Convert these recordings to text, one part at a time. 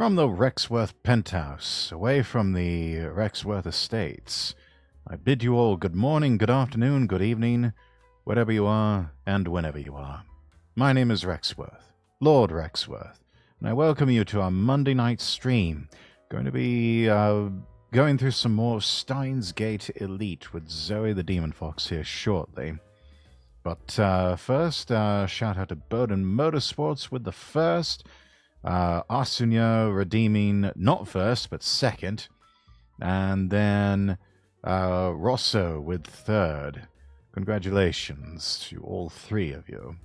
From the Rexworth penthouse, away from the Rexworth estates, I bid you all good morning, good afternoon, good evening, wherever you are, and whenever you are. My name is Rexworth, Lord Rexworth, and I welcome you to our Monday night stream. Going to be going through some more Steins Gate Elite with Zoe the Demon Fox here shortly. But first, shout out to Bowden Motorsports with the first. Arsunia redeeming not first, but second. And then Rosso with third. Congratulations to all three of you.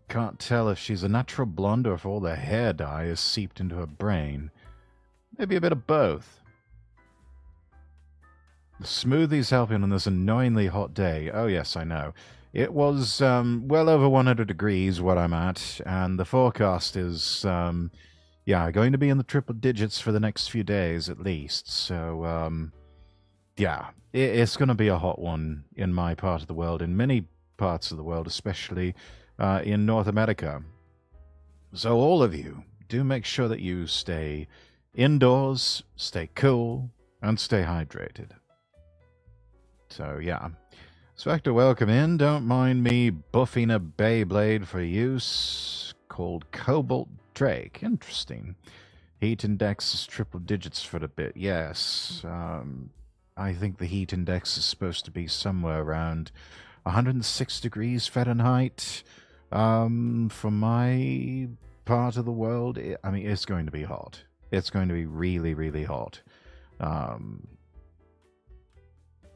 Can't tell if she's a natural blonde or if all the hair dye is seeped into her brain. Maybe a bit of both. The smoothie's helping on this annoyingly hot day. Oh yes, I know. It was well over 100 degrees where I'm at, and the forecast is, going to be in the triple digits for the next few days at least. So, it's going to be a hot one in my part of the world, in many parts of the world, especially in North America. So all of you, do make sure that you stay indoors, stay cool, and stay hydrated. So, yeah. Spectre, welcome in. Don't mind me buffing a Beyblade for use called Cobalt Drake. Interesting. Heat index is triple digits for a bit. Yes. I think the heat index is supposed to be somewhere around 106 degrees Fahrenheit. For my part of the world, it's going to be hot. It's going to be really, really hot.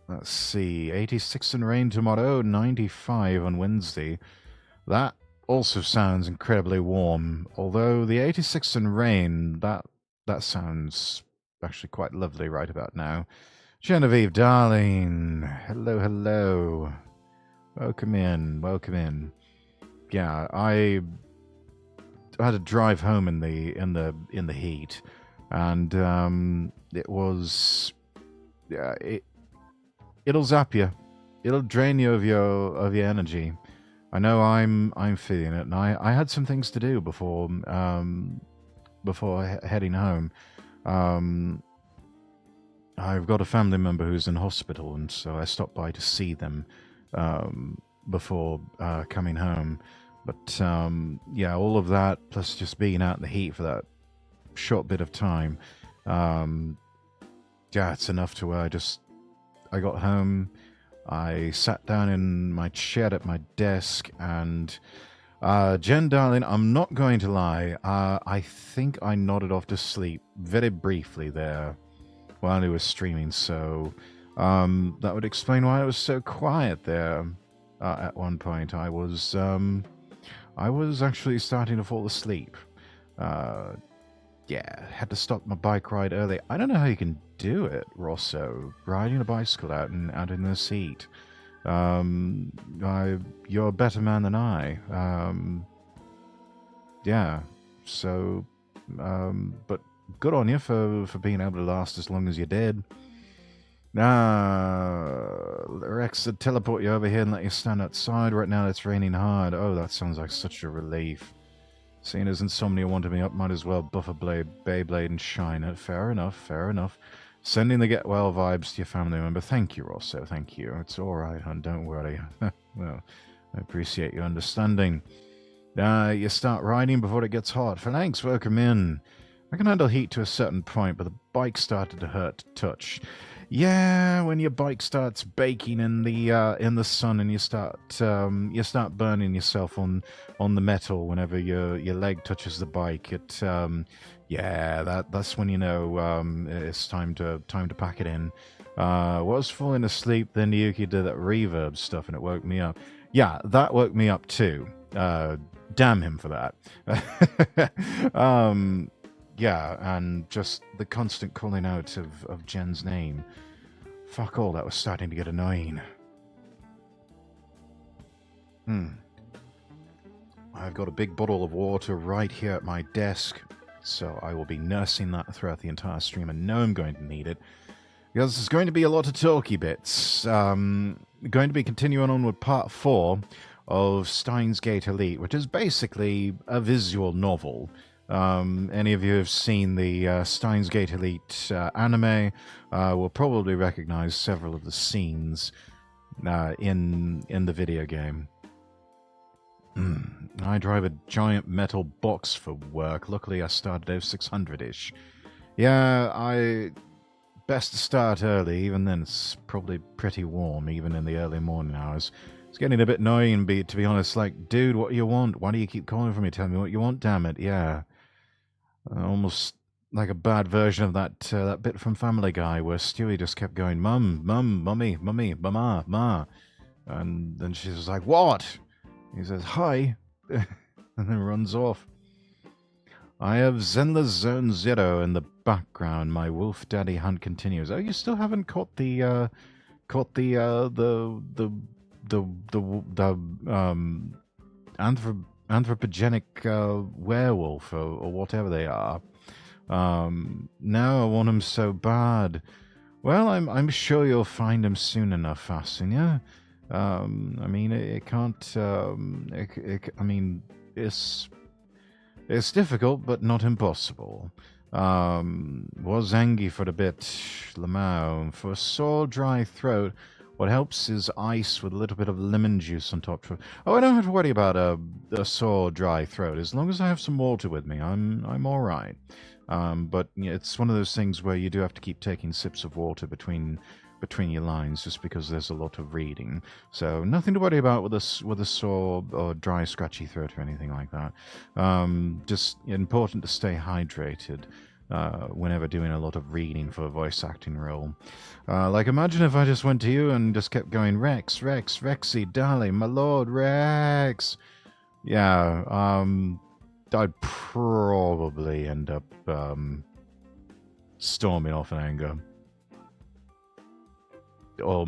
Let's see, 86 and rain tomorrow, 95 on Wednesday. That also sounds incredibly warm. Although the 86 and rain, that sounds actually quite lovely right about now. Genevieve, darling, hello, hello. Welcome in, welcome in. Yeah, I had to drive home in the heat, and it was, it'll zap you. It'll drain you of your energy. I know I'm feeling it, and I had some things to do before heading home. I've got a family member who's in hospital, and so I stopped by to see them before coming home. But all of that, plus just being out in the heat for that short bit of time, it's enough to where I got home, I sat down in my chair at my desk, and Jen, darling, I'm not going to lie, I think I nodded off to sleep very briefly there while he was streaming, so that would explain why it was so quiet there at one point. I was actually starting to fall asleep. Had to stop my bike ride early. I don't know how you can do it, Rosso, riding a bicycle out in this heat. You're a better man than I. But good on you for being able to last as long as you did. Rex said teleport you over here and let you stand outside. Right now it's raining hard. Oh, that sounds like such a relief. Seeing as Insomnia wanted me up, might as well buff a Beyblade and shine it. Fair enough, fair enough. Sending the get well vibes to your family member. Thank you, Rosso, thank you. It's alright, hon, don't worry. Well, I appreciate your understanding. You start riding before it gets hot. Thanks, welcome in. I can handle heat to a certain point, but the bike started to hurt to touch. Yeah, when your bike starts baking in the sun and you start burning yourself on the metal whenever your leg touches the bike, that's when you know it's time to pack it in. Was falling asleep, then Yuki did that reverb stuff and it woke me up. Yeah, that woke me up too. Damn him for that. And just the constant calling out of Jen's name. Fuck all, that was starting to get annoying. I've got a big bottle of water right here at my desk, so I will be nursing that throughout the entire stream, and know I'm going to need it. Because there's going to be a lot of talky bits. Going to be continuing on with part 4 of Steins Gate Elite, which is basically a visual novel. Any of you who have seen the Steins Gate Elite anime will probably recognize several of the scenes in the video game. I drive a giant metal box for work. Luckily, I started out 600-ish. Yeah, best to start early. Even then, it's probably pretty warm, even in the early morning hours. It's getting a bit annoying, to be honest. Like, dude, what do you want? Why do you keep calling for me? Tell me what you want, damn it. Yeah. Almost like a bad version of that bit from Family Guy where Stewie just kept going, Mum, Mum, Mummy, Mummy, Mama, Ma. And then she was like, what? He says, hi, and then runs off. I have Zenla's Zone Zero in the background. My wolf daddy hunt continues. Oh, you still haven't caught the anthropogenic werewolf or whatever they are. Now I want him so bad. Well, I'm sure you'll find him soon enough, Fasten, I mean, it can't. I mean, it's difficult, but not impossible. Was Angie for a bit, Lamau. For a sore, dry throat, what helps is ice with a little bit of lemon juice on top. Oh, I don't have to worry about a sore, dry throat. As long as I have some water with me, I'm all right. But it's one of those things where you do have to keep taking sips of water between your lines, just because there's a lot of reading. So nothing to worry about with a sore or dry, scratchy throat or anything like that. Just important to stay hydrated whenever doing a lot of reading for a voice acting role. Like, imagine if I just went to you and just kept going, Rex, Rex, Rexy, darling, my lord, Rex. Yeah, I'd probably end up storming off in anger. Or,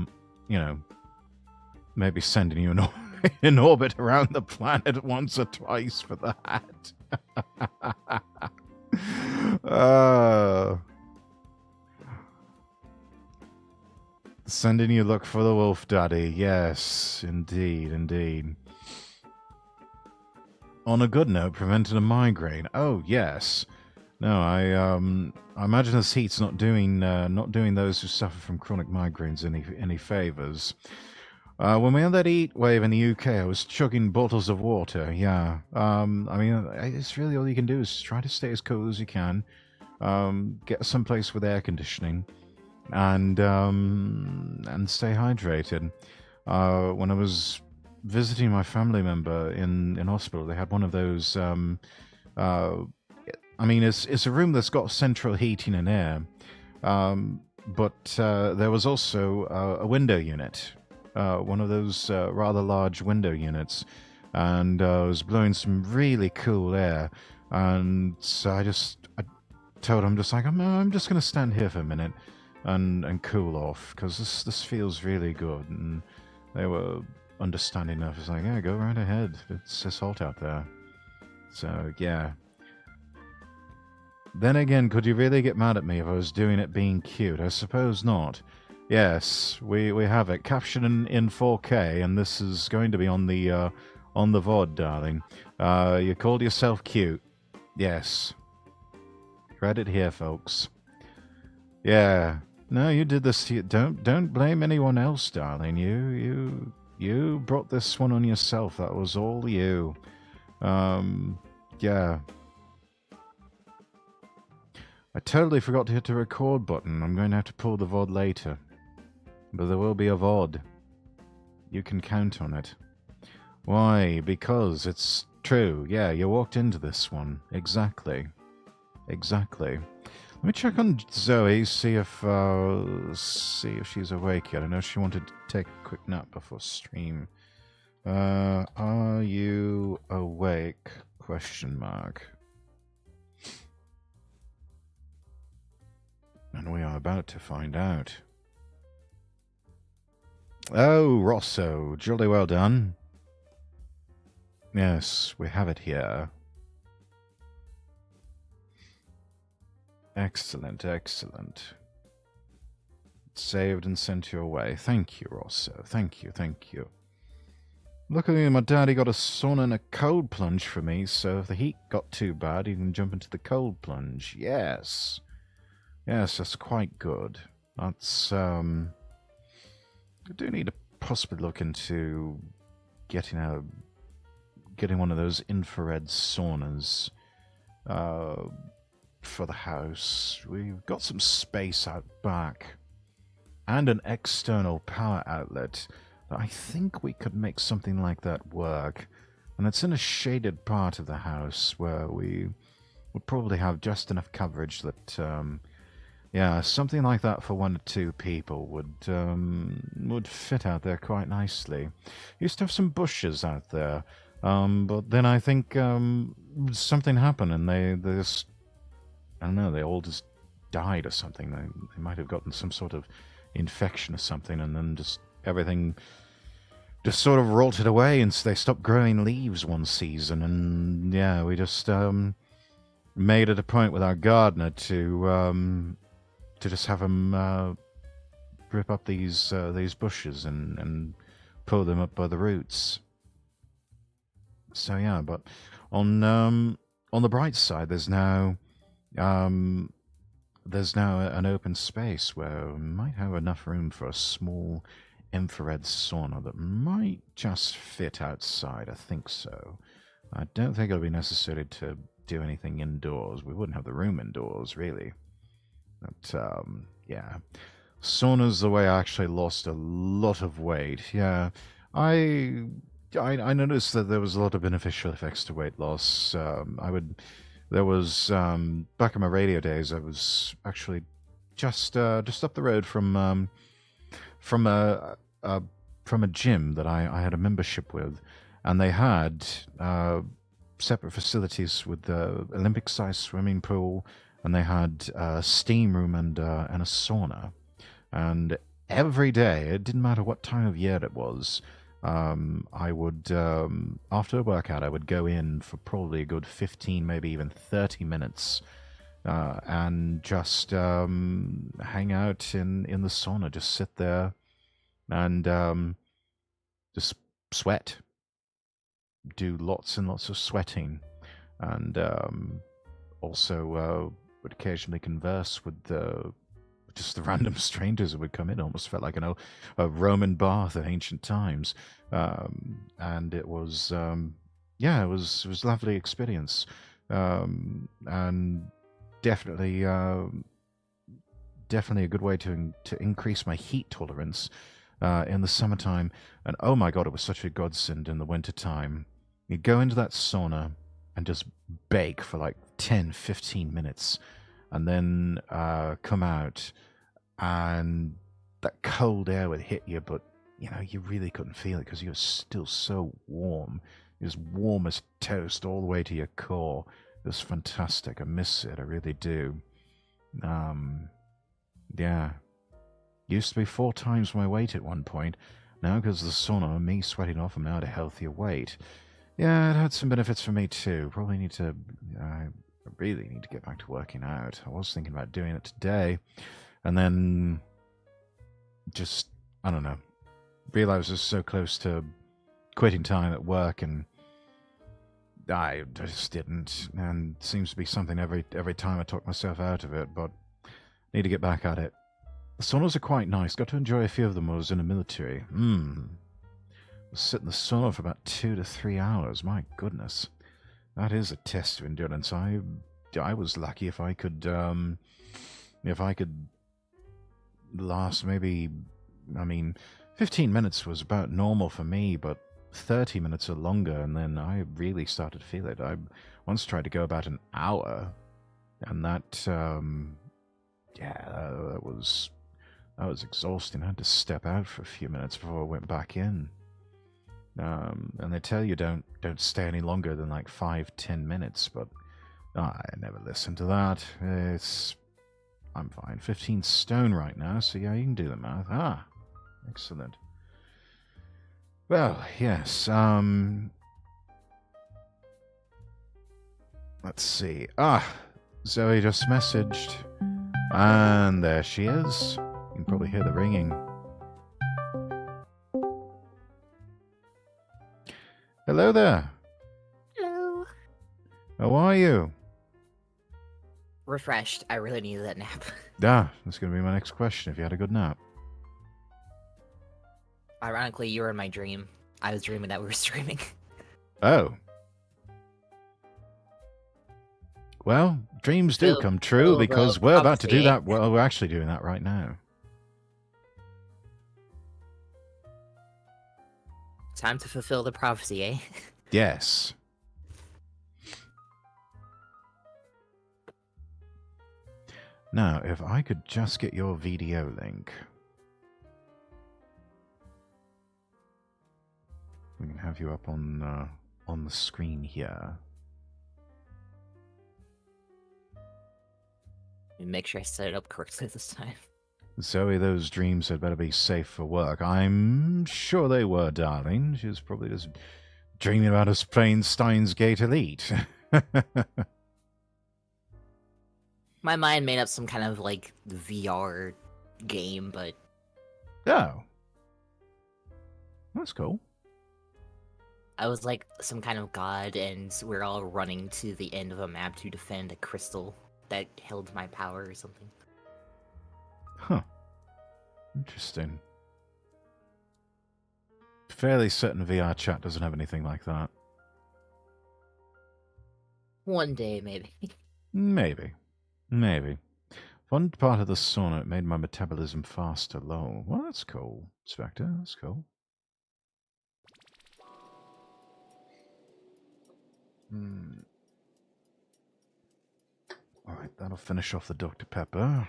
maybe sending you in orbit around the planet once or twice for that. Sending you look for the wolf daddy. Yes, indeed, indeed. On a good note, preventing a migraine. Oh, yes. No, I imagine this heat's not doing those who suffer from chronic migraines any favors. When we had that heat wave in the UK, I was chugging bottles of water. Yeah, I mean, it's really all you can do is try to stay as cool as you can, get someplace with air conditioning, and stay hydrated. When I was visiting my family member in hospital, they had one of those. I mean, it's a room that's got central heating and air, but there was also a window unit, one of those rather large window units, and it was blowing some really cool air. And so I told him, just like, I'm just going to stand here for a minute and cool off, because this feels really good. And they were understanding enough. It's like, yeah, go right ahead. It's hot out there. So, yeah. Then again, could you really get mad at me if I was doing it being cute? I suppose not. Yes, we have it captioned in 4K, and this is going to be on the VOD, darling. You called yourself cute. Yes. Credit here, folks. Yeah. No, you did this to you. Don't blame anyone else, darling. You brought this one on yourself. That was all you. Yeah. I totally forgot to hit the record button. I'm going to have to pull the VOD later. But there will be a VOD. You can count on it. Why? Because it's true. Yeah, you walked into this one. Exactly. Exactly. Let me check on Zoe, see if she's awake yet. I know she wanted to take a quick nap before stream. Are you awake? Question mark. And we are about to find out. Oh, Rosso, jolly well done. Yes, we have it here. Excellent, excellent. Saved and sent your way. Thank you, Rosso. Thank you, thank you. Luckily, my daddy got a sauna and a cold plunge for me, so if the heat got too bad, he can jump into the cold plunge. Yes. Yes, that's quite good. That's, I do need to possibly look into getting one of those infrared saunas for the house. We've got some space out back and an external power outlet. I think we could make something like that work. And it's in a shaded part of the house where we would probably have just enough coverage that, yeah, something like that for 1 or 2 people would fit out there quite nicely. Used to have some bushes out there, but then I think something happened and they just, I don't know, they all just died or something. They might have gotten some sort of infection or something, and then just everything just sort of rotted away, and they stopped growing leaves one season. And yeah, we just made it a point with our gardener to just have him rip up these bushes and pull them up by the roots. So yeah, but on the bright side, there's now an open space where we might have enough room for a small infrared sauna that might just fit outside. I think so. I don't think it'll be necessary to do anything indoors. We wouldn't have the room indoors, really. But, yeah. Sauna's the way I actually lost a lot of weight. Yeah. I noticed that there was a lot of beneficial effects to weight loss. There was, back in my radio days, I was actually just up the road from a gym that I had a membership with, and they had separate facilities with the Olympic-sized swimming pool, and they had a steam room and a sauna. And every day, it didn't matter what time of year it was, I would, after a workout, I would go in for probably a good 15, maybe even 30 minutes, and just hang out in the sauna, just sit there and just sweat, do lots and lots of sweating, and also would occasionally converse with just the random strangers who would come in. It almost felt like a Roman bath in ancient times, and it was yeah, it was a lovely experience, and definitely definitely a good way to increase my heat tolerance in the summertime. And oh my god, it was such a godsend in the wintertime. You go into that sauna and just bake for like 10-15 minutes, and then come out, and that cold air would hit you, but you really couldn't feel it because you were still so warm. It was warm as toast all the way to your core. It was fantastic. I miss it. I really do. Yeah. Used to be 4 times my weight at one point. Now, because of the sauna and me sweating off, I'm now at a healthier weight. Yeah, it had some benefits for me too. Probably need to... I really need to get back to working out. I was thinking about doing it today. And then... just, I don't know. Realized I was so close to quitting time at work, and I just didn't. And it seems to be something every time I talk myself out of it, but need to get back at it. The saunas are quite nice. Got to enjoy a few of them when I was in the military. Was sitting in the sauna for about 2 to 3 hours. My goodness. That is a test of endurance. I was lucky if I could last maybe, 15 minutes was about normal for me, but 30 minutes or longer, and then I really started to feel it. I once tried to go about an hour, and that was exhausting. I had to step out for a few minutes before I went back in. And they tell you don't stay any longer than like 5-10 minutes, but I never listened to that. I'm fine. 15 stone right now, so yeah, you can do the math. Excellent. Well, yes, let's see. Zoe just messaged, and there she is. You can probably hear the ringing. Hello there. Hello. How are you? Refreshed. I really needed that nap. Ah, that's going to be my next question. If you had a good nap. Ironically, you were in my dream. I was dreaming that we were streaming. Oh. Well, dreams do come true because we're about to do that. Well, we're actually doing that right now. Time to fulfill the prophecy, eh? Yes. Now, if I could just get your video link. We can have you up on the screen here. Make sure I set it up correctly this time. Zoe, those dreams had better be safe for work. I'm sure they were, darling. She was probably just dreaming about us playing Steins Gate Elite. My mind made up some kind of, like, VR game, but... Oh. That's cool. I was like some kind of god, and we're all running to the end of a map to defend a crystal that held my power or something. Huh. Interesting. Fairly certain VR chat doesn't have anything like that. One day, maybe. Maybe. Maybe. One part of the sauna, it made my metabolism faster. Lol. Well, that's cool, Spectre. That's cool. Alright, that'll finish off the Dr. Pepper.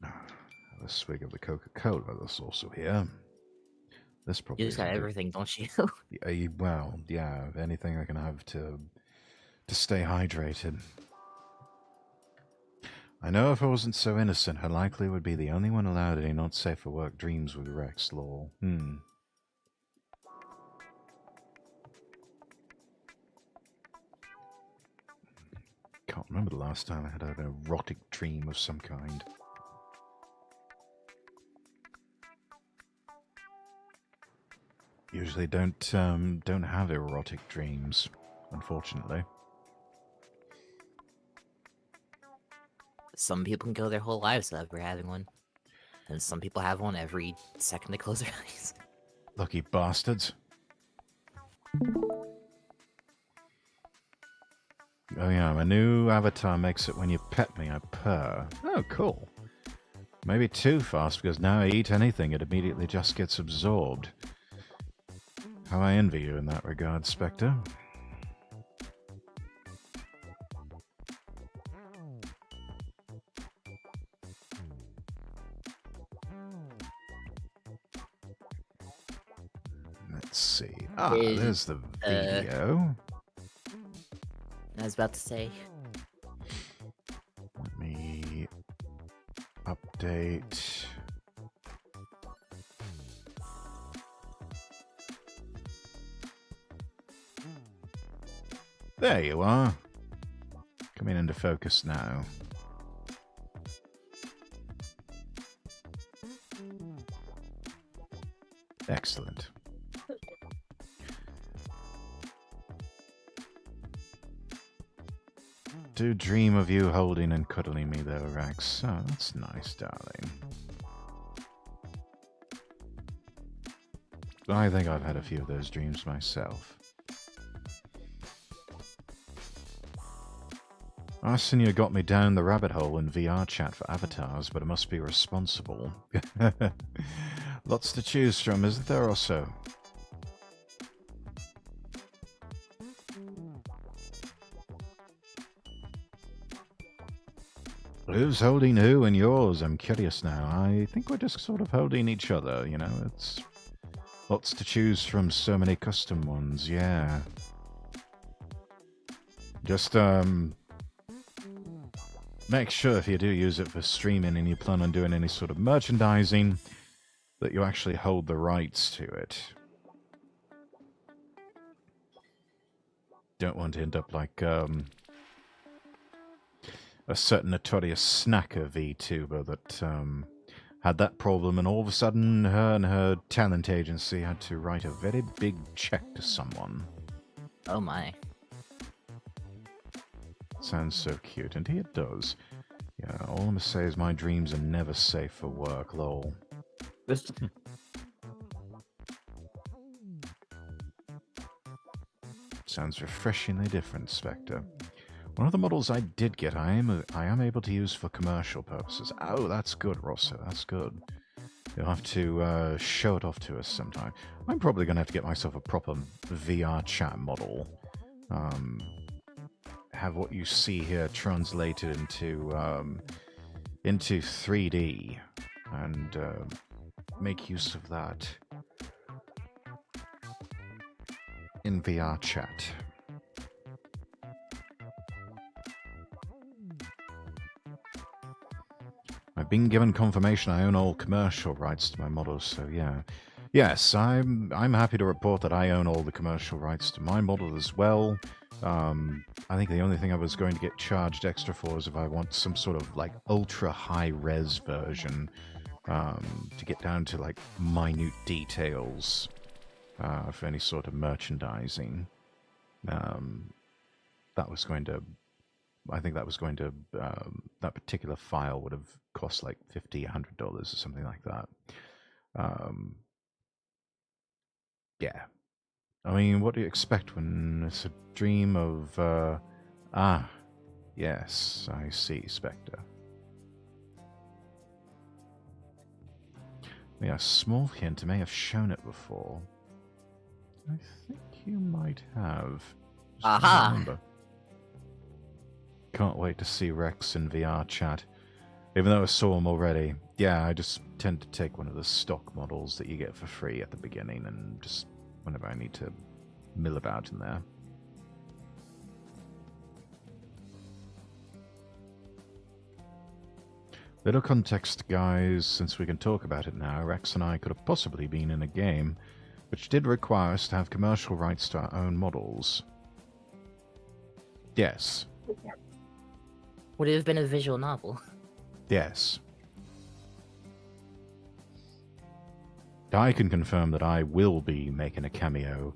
Have a swig of the Coca-Cola that's also here. This probably you just got everything, don't you? Well, yeah, anything I can have to stay hydrated. I know if I wasn't so innocent, I likely would be the only one allowed any not safe for work dreams with Rex lore. Can't remember the last time I had an erotic dream of some kind. Usually don't have erotic dreams, unfortunately. Some people can go their whole lives without ever having one. And some people have one every second they close their eyes. Lucky bastards. Oh yeah, my new avatar makes it when you pet me, I purr. Oh, cool. Maybe too fast, because now I eat anything, it immediately just gets absorbed. How I envy you in that regard, Spectre. Let's see. Ah, there's the video. I was about to say. Let me update. There you are. Coming into focus now. Excellent. Do dream of you holding and cuddling me though, Rex. Oh, that's nice, darling. I think I've had a few of those dreams myself. Arsenia got me down the rabbit hole in VR chat for avatars, but it must be responsible. Lots to choose from, isn't there, also? Who's holding who in yours? I'm curious now. I think we're just sort of holding each other, you know? It's lots to choose from, so many custom ones, yeah. Just, make sure if you do use it for streaming and you plan on doing any sort of merchandising, that you actually hold the rights to it. Don't want to end up like, a certain notorious snacker VTuber that had that problem, and all of a sudden her and her talent agency had to write a very big check to someone. Oh my. Sounds so cute. Indeed it does. Yeah, all I'm gonna say is my dreams are never safe for work, lol. Sounds refreshingly different, Spectre. One of the models I did get, I am able to use for commercial purposes. Oh, that's good, Rosso. That's good. You'll have to show it off to us sometime. I'm probably going to have to get myself a proper VR chat model. Have what you see here translated into 3D, and make use of that in VR chat. I've been given confirmation I own all commercial rights to my models, so yeah. Yes, I'm happy to report that I own all the commercial rights to my model as well. I think the only thing I was going to get charged extra for is if I want some sort of like ultra high res version to get down to like minute details for any sort of merchandising. That was going to, I think that was going to, that particular file would have cost like $50, $100 or something like that. Yeah. I mean, what do you expect when it's a dream of, yes, I see, Spectre. Yeah, small hint, I may have shown it before. I think you might have. Aha! Remember. Can't wait to see Rex in VR chat. Even though I saw him already. Yeah, I just tend to take one of the stock models that you get for free at the beginning and just whenever I need to mill about in there. Little context, guys, since we can talk about it now. Rex and I could have possibly been in a game which did require us to have commercial rights to our own models. Yes. Would it have been a visual novel? Yes. I can confirm that I will be making a cameo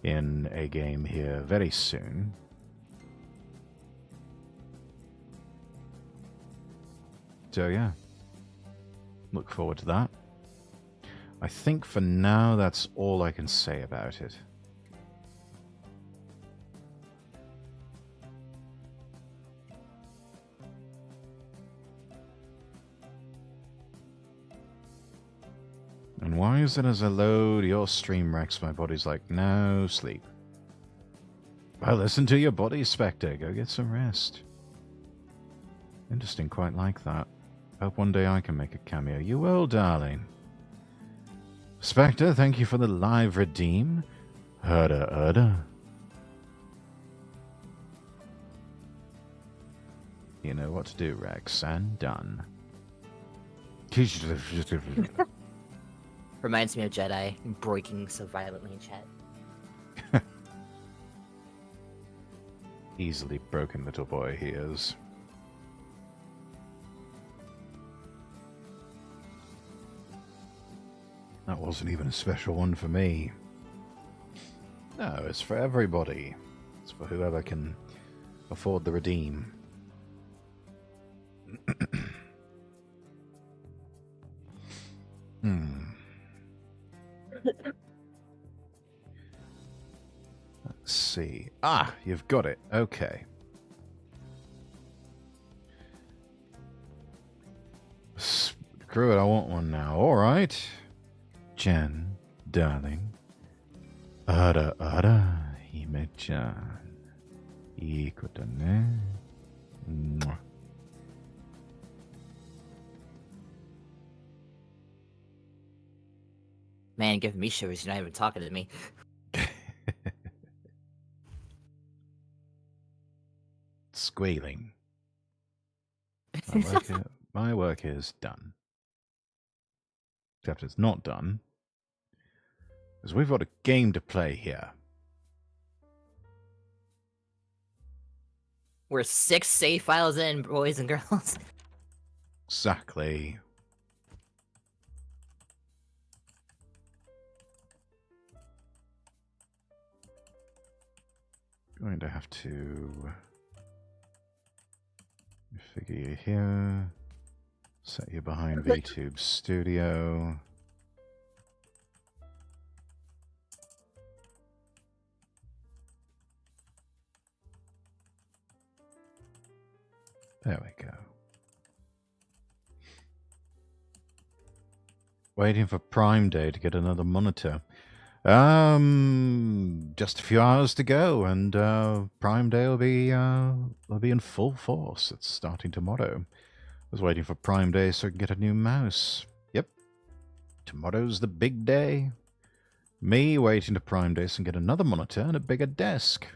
in a game here very soon. So yeah, look forward to that. I think for now that's all I can say about it. And why is it as I load your stream, Rex, my body's like, no, sleep. Well, listen to your body, Spectre. Go get some rest. Interesting, quite like that. Hope one day I can make a cameo. You will, darling. Spectre, thank you for the live redeem. Herda. You know what to do, Rex, and done. Reminds me of Jedi breaking so violently in chat. Easily broken little boy he is. That wasn't even a special one for me. No, it's for everybody. It's for whoever can afford the redeem. Let's see. Ah, you've got it. Okay. Screw it, I want one now. Alright. Jen, darling. Ara, hime-chan. Ii koto ne. Mwah. Man, giving me shivers, you're not even talking to me. Squealing. My work is done. Except it's not done. Because we've got a game to play here. We're 6 save files in, boys and girls. Exactly. Going to have to figure you here. Set you behind VTube Studio. There we go. Waiting for Prime Day to get another monitor. Just a few hours to go, and Prime Day will be in full force. It's starting tomorrow. I was waiting for Prime Day so I can get a new mouse. Yep, tomorrow's the big day. Me waiting to Prime Day so I can get another monitor and a bigger desk.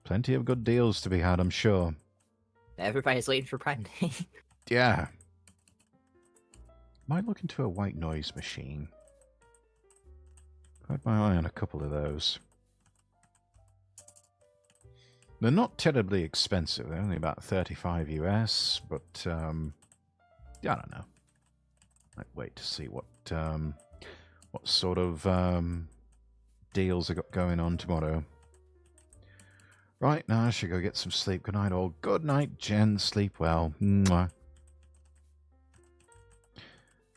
Plenty of good deals to be had, I'm sure. Everybody's waiting for Prime Day. Yeah. Might look into a white noise machine. I've had my eye on a couple of those. They're not terribly expensive. They're only about 35 US, but yeah, I don't know. Might wait to see what sort of deals I got going on tomorrow. Right, now I should go get some sleep. Good night, all. Good night, Jen. Sleep well. Mwah.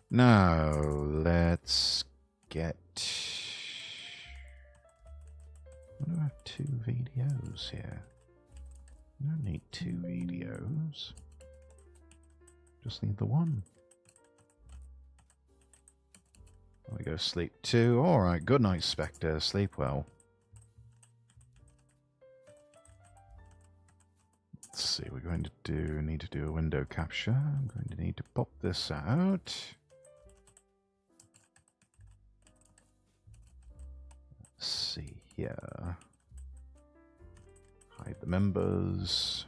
Now, let's get... What do I have 2 videos here? I don't need 2 videos. Just need the one. We go sleep 2. Alright, good night, Spectre. Sleep well. Let's see, we're going to need to do a window capture. I'm going to need to pop this out. Let's see here. Hide the members.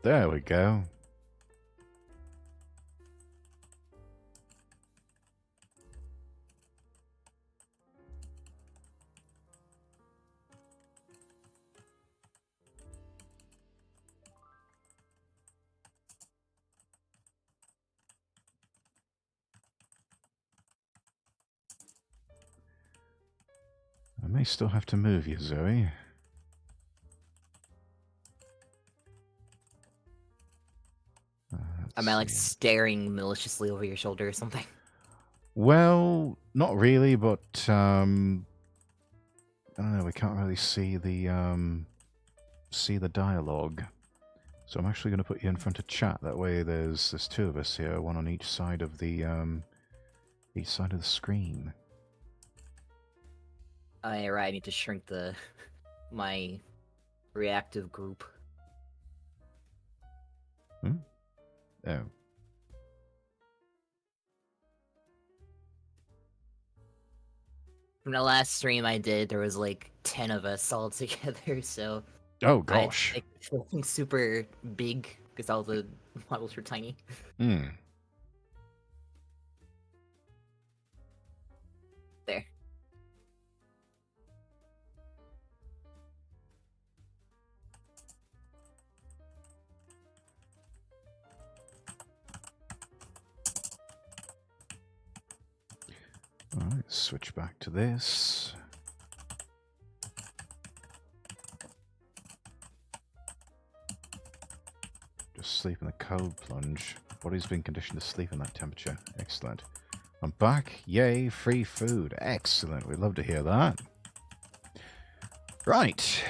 There we go. I may still have to move you, Zoe. Am I like staring maliciously over your shoulder or something? Well, not really, but I don't know. We can't really see the dialogue, so I'm actually going to put you in front of chat. That way, there's 2 of us here, one on each side of the screen. Oh, yeah, right. I need to shrink my reactive group. Hmm? Oh. From the last stream I did, there was like 10 of us all together, so... Oh, gosh. I feeling super big, because all the models were tiny. Hmm. There. Alright, switch back to this. Just sleep in the cold plunge. Body's been conditioned to sleep in that temperature. Excellent. I'm back. Yay, free food. Excellent. We'd love to hear that. Right.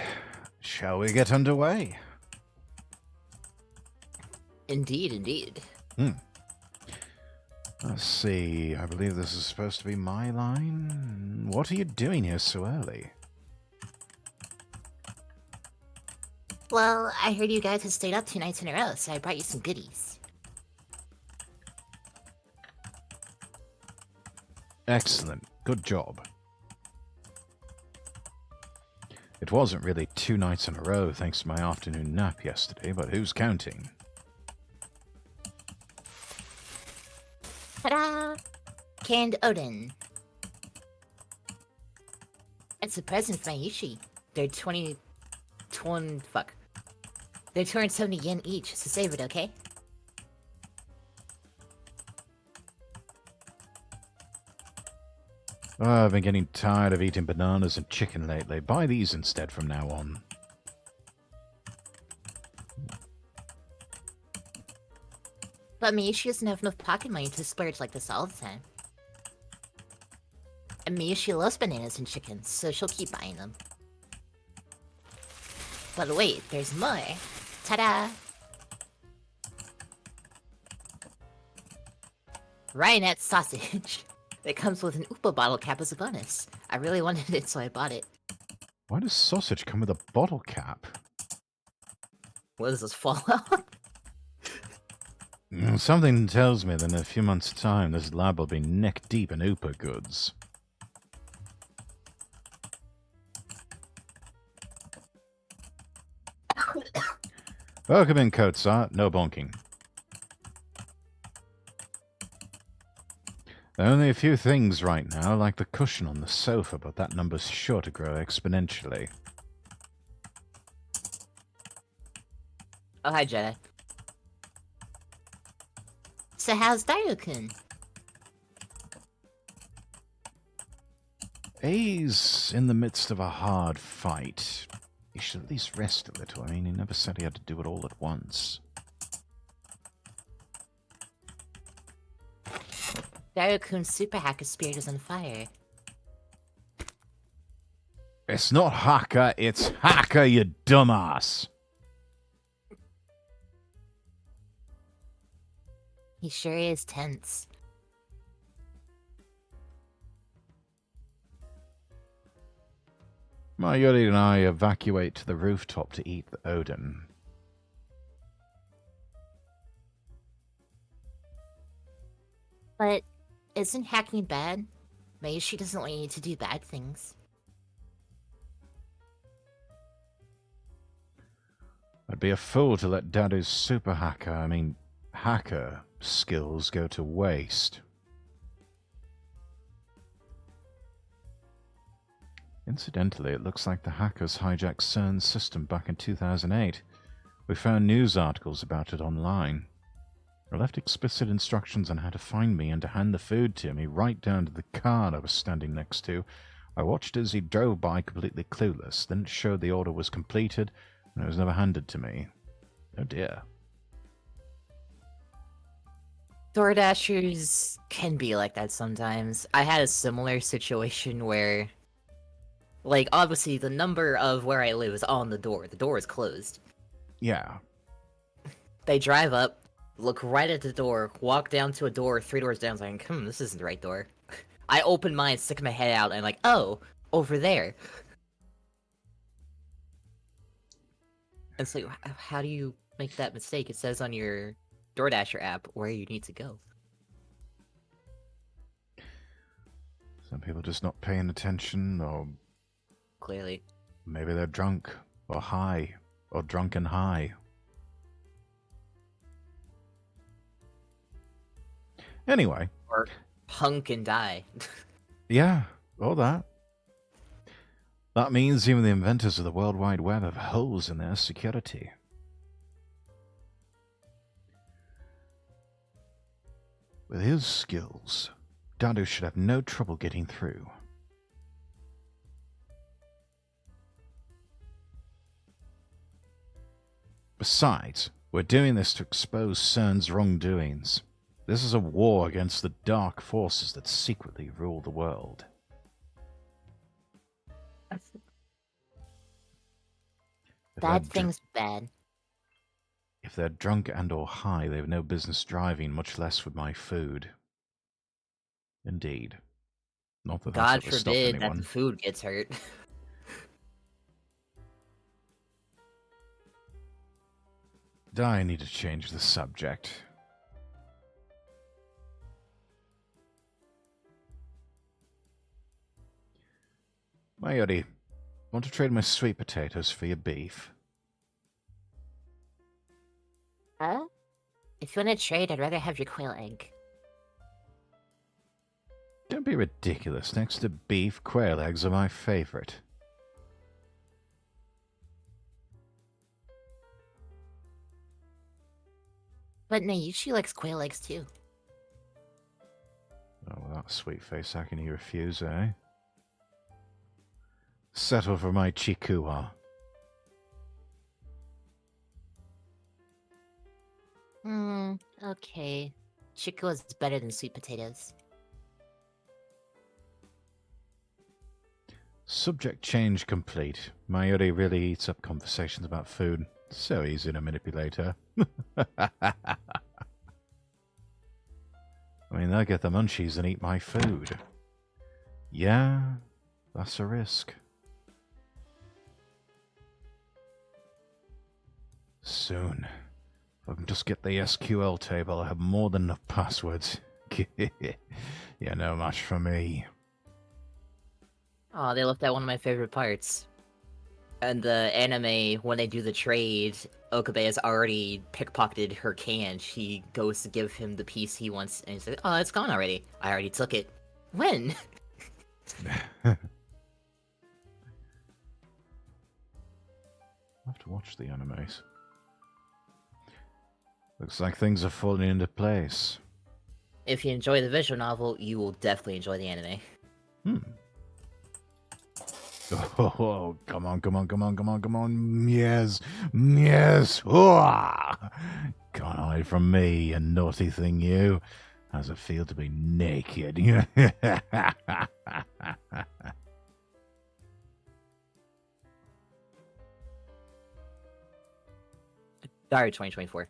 Shall we get underway? Indeed, indeed. Let's see. I believe this is supposed to be my line. What are you doing here so early? Well, I heard you guys had stayed up 2 nights in a row, so I brought you some goodies. Excellent. Good job. It wasn't really 2 nights in a row thanks to my afternoon nap yesterday, but who's counting? Ta-da! Canned Odin. It's a present for Yushi. They're 270 yen each, so save it, okay? Oh, I've been getting tired of eating bananas and chicken lately. Buy these instead from now on. But Miyushi doesn't have enough pocket money to splurge like this all the time. And Miyushi loves bananas and chickens, so she'll keep buying them. But wait, there's more. Ta-da! Ryanette's sausage. It comes with an Oopa bottle cap as a bonus. I really wanted it, so I bought it. Why does sausage come with a bottle cap? What is this, Fallout? Something tells me that in a few months' time, this lab will be neck-deep in Oopa goods. Welcome in, Kotsar. No bonking. There are only a few things right now, like the cushion on the sofa, but that number's sure to grow exponentially. Oh, hi, Jedi. So how's Dario-kun? He's in the midst of a hard fight. He should at least rest a little. I mean, he never said he had to do it all at once. Dario-kun's super hacker spirit is on fire. It's not hacker, it's hacker, you dumbass! He sure is tense. Mayuri and I evacuate to the rooftop to eat the Odin. But isn't hacking bad? Maybe she doesn't want you to do bad things. I'd be a fool to let Dadu's super hacker skills go to waste. Incidentally, it looks like the hackers hijacked CERN's system back in 2008. We found news articles about it online. I left explicit instructions on how to find me and to hand the food to me right down to the car I was standing next to. I watched as he drove by completely clueless, then it showed the order was completed and it was never handed to me. Oh dear. DoorDashers can be like that sometimes. I had a similar situation where, like, obviously the number of where I live is on the door. The door is closed. Yeah. They drive up, look right at the door, walk down to a door 3 doors down, like, this isn't the right door. I open mine, stick my head out, and like, oh, over there. It's like, how do you make that mistake? It says on your DoorDasher app where you need to go. Some people just not paying attention, or Clearly. maybe they're drunk, or high, or drunk and high. Anyway. Or punk and die. Yeah, all that. That means even the inventors of the World Wide Web have holes in their security. With his skills, Dadu should have no trouble getting through. Besides, we're doing this to expose CERN's wrongdoings. This is a war against the dark forces that secretly rule the world. Bad things bad. If they're drunk and or high, they have no business driving, much less with my food. Indeed. Not that God that's ever stopped forbid anyone. that the food gets hurt. I need to change the subject. Mayuri, want to trade my sweet potatoes for your beef? Huh? If you want to trade, I'd rather have your quail egg. Don't be ridiculous. Next to beef, quail eggs are my favorite. But Nayushi likes quail eggs too. Oh, well, that sweet face, how can you refuse, eh? Settle for my chikuwa. Okay. Chico is better than sweet potatoes. Subject change complete. Mayuri really eats up conversations about food. So easy to manipulate her. I mean, they'll get the munchies and eat my food. Yeah, that's a risk. Soon. If I can just get the SQL table, I'll have more than enough passwords. Yeah, no match for me. Oh, they left out one of my favorite parts. And the anime, when they do the trade, Okabe has already pickpocketed her can. She goes to give him the piece he wants, and he's like, "Oh, it's gone already. I already took it." When? I have to watch the animes. Looks like things are falling into place. If you enjoy the visual novel, you will definitely enjoy the anime. Oh, come on, come on, come on, come on, come on. Yes, yes. Can't hide from me, you naughty thing, you. How's it feel to be naked? Sorry, 2024.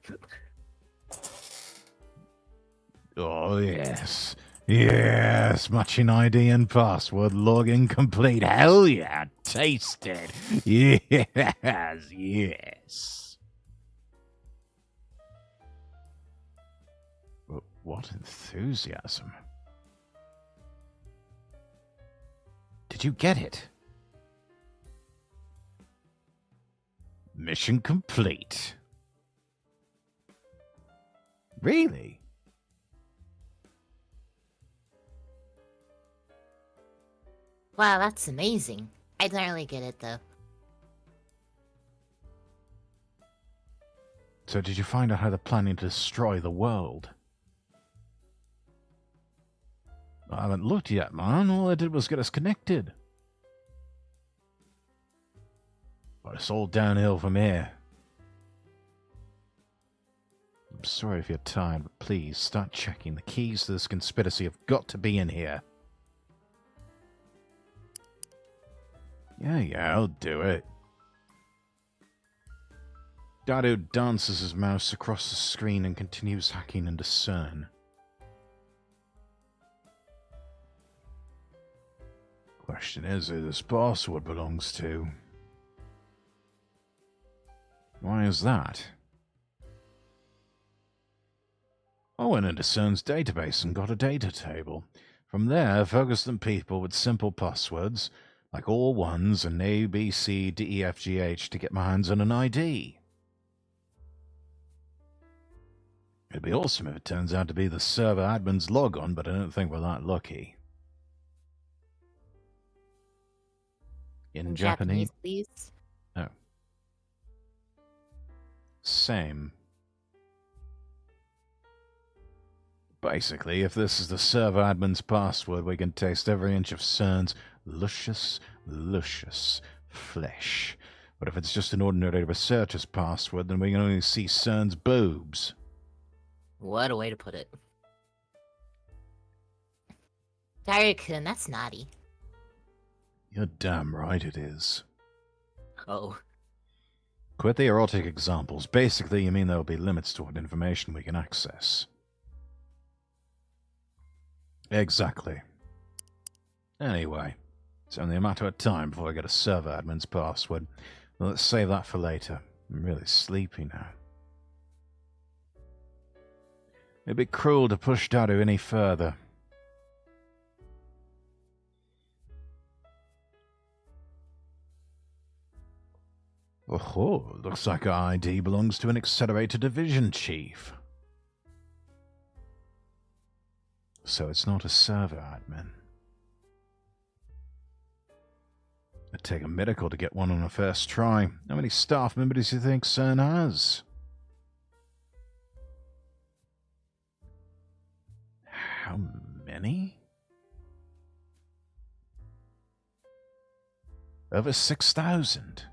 Oh, yes. Yes, matching ID and password login complete. Hell yeah, taste it. Yes, yes. What enthusiasm. Did you get it? Mission complete. Really? Wow, that's amazing. I don't really get it, though. So did you find out how they're planning to destroy the world? I haven't looked yet, man. All I did was get us connected. But it's all downhill from here. I'm sorry if you're tired, but please start checking. The keys to this conspiracy have got to be in here. Yeah, I'll do it. Dado dances his mouse across the screen and continues hacking and discern. Question is who this password belongs to. Why is that? I went into CERN's database and got a data table. From there, focused on people with simple passwords, like all ones and A, B, C, D, E, F, G, H, to get my hands on an ID. It'd be awesome if it turns out to be the server admin's logon, but I don't think we're that lucky. In Japanese, please. Oh. Same. Basically, if this is the server admin's password, we can taste every inch of CERN's luscious flesh. But if it's just an ordinary researcher's password, then we can only see CERN's boobs. What a way to put it. Dario-kun, that's naughty. You're damn right it is. Oh. Quit the erotic examples. Basically, you mean there will be limits to what information we can access. Exactly. Anyway, it's only a matter of time before I get a server admin's password. Well, let's save that for later. I'm really sleepy now. It'd be cruel to push Daru any further. Oh, looks like our ID belongs to an accelerator division chief. So it's not a server admin. It'd take a miracle to get one on a first try. How many staff members do you think CERN has? How many? Over 6,000.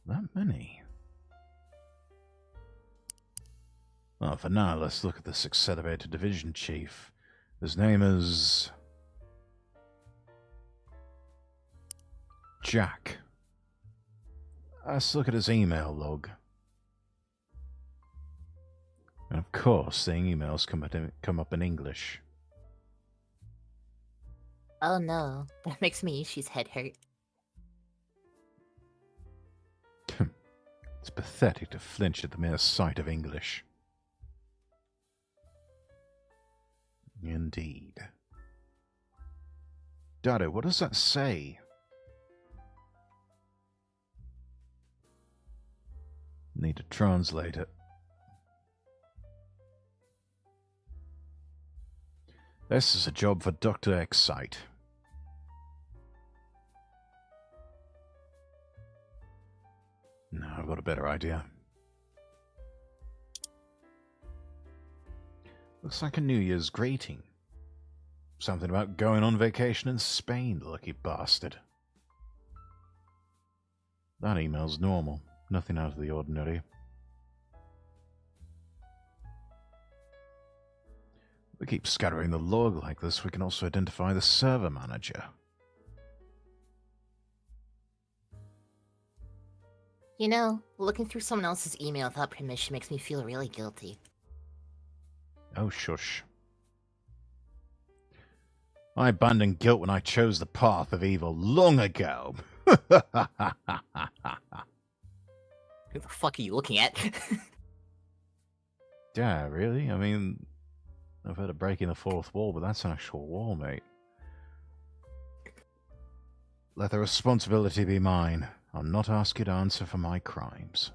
That many? Well, for now, let's look at this accelerated division chief. His name is Jack. Let's look at his email log. And of course, the emails come up in English. Oh no, that makes me Ishi's head hurt. It's pathetic to flinch at the mere sight of English. Indeed. Dado, what does that say? Need to translate it. This is a job for Dr. Excite. No, I've got a better idea. Looks like a New Year's greeting. Something about going on vacation in Spain, the lucky bastard. That email's normal. Nothing out of the ordinary. If we keep scattering the log like this, we can also identify the server manager. You know, looking through someone else's email without permission makes me feel really guilty. Oh, shush. I abandoned guilt when I chose the path of evil long ago. Who the fuck are you looking at? Yeah, really? I mean, I've heard of breaking the fourth wall, but that's an actual wall, mate. Let the responsibility be mine. I'll not ask you to answer for my crimes.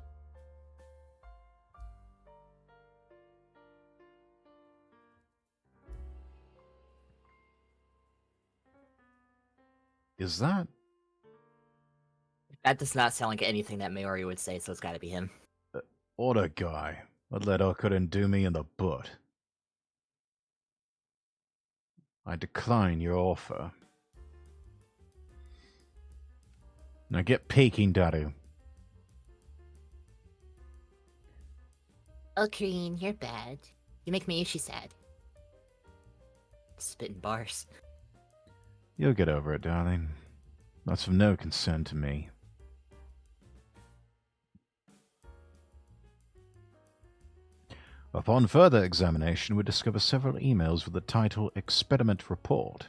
Is that? That does not sound like anything that Maori would say, so it's gotta be him. Order guy. That letter couldn't do me in the butt. I decline your offer. Now get peeking, Daru. Oh, Kareen, you're bad. You make me Ishi sad. Spitting bars. You'll get over it, darling. That's of no concern to me. Upon further examination, we discover several emails with the title Experiment Report.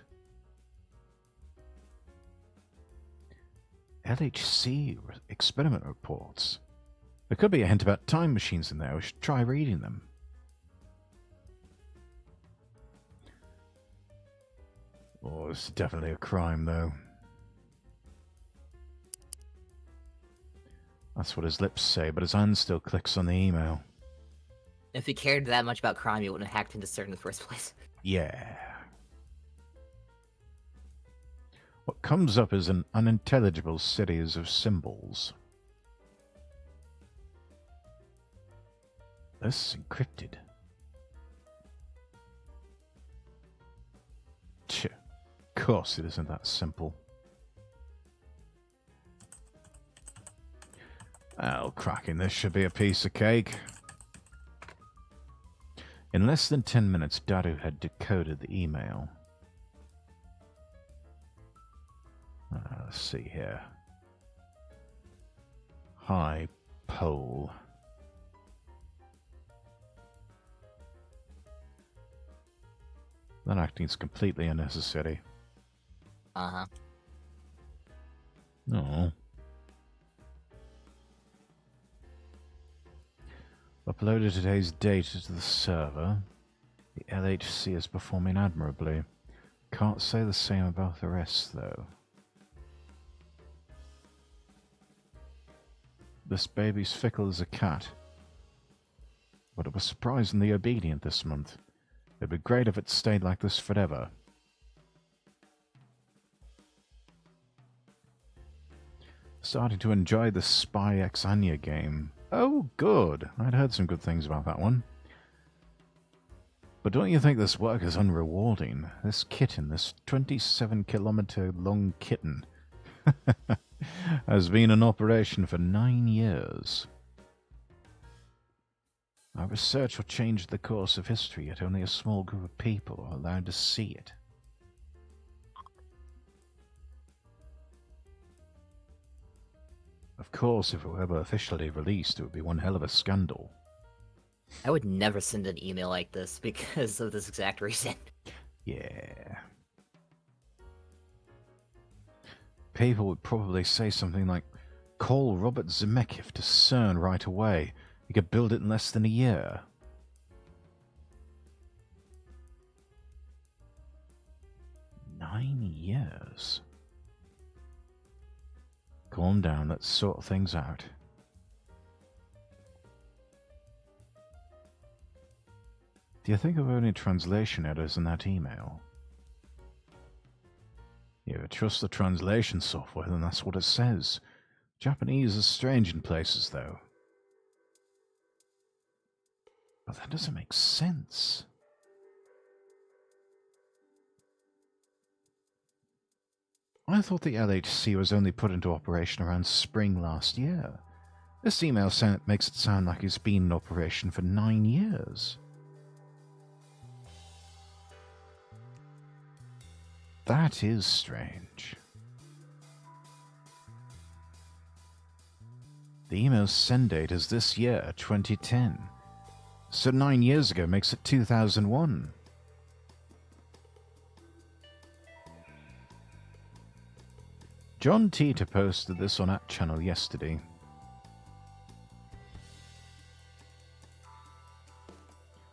LHC experiment reports. There could be a hint about time machines in there. We should try reading them. Oh, it's definitely a crime, though. That's what his lips say, but his hand still clicks on the email. If he cared that much about crime, he wouldn't have hacked into CERN in the first place. Yeah. What comes up is an unintelligible series of symbols. This is encrypted. Of course it isn't that simple. Well, cracking this should be a piece of cake. In less than 10 minutes, Daru had decoded the email. Let's see here. Hi, Pole. That acting is completely unnecessary. Uh-huh. No. Uploaded today's data to the server. The LHC is performing admirably. Can't say the same about the rest, though. This baby's fickle as a cat. But it was surprisingly obedient this month. It'd be great if it stayed like this forever. Starting to enjoy the Spy X Anya game. Oh, good. I'd heard some good things about that one. But don't you think this work is unrewarding? This kitten, this 27-kilometer long kitten, has been in operation for 9 years. Our research will change the course of history, yet only a small group of people are allowed to see it. Of course, if it were ever officially released, it would be one hell of a scandal. I would never send an email like this because of this exact reason. Yeah. People would probably say something like, call Robert Zemeckis to CERN right away. He could build it in less than a year. "9 years. Calm down, let's sort things out. Do you think there were any translation errors in that email? If you trust the translation software, then that's what it says. Japanese is strange in places, though. But that doesn't make sense. I thought the LHC was only put into operation around spring last year. This email makes it sound like it's been in operation for 9 years. That is strange. The email's send date is this year, 2010. So 9 years ago makes it 2001. John Teeter posted this on @channel yesterday.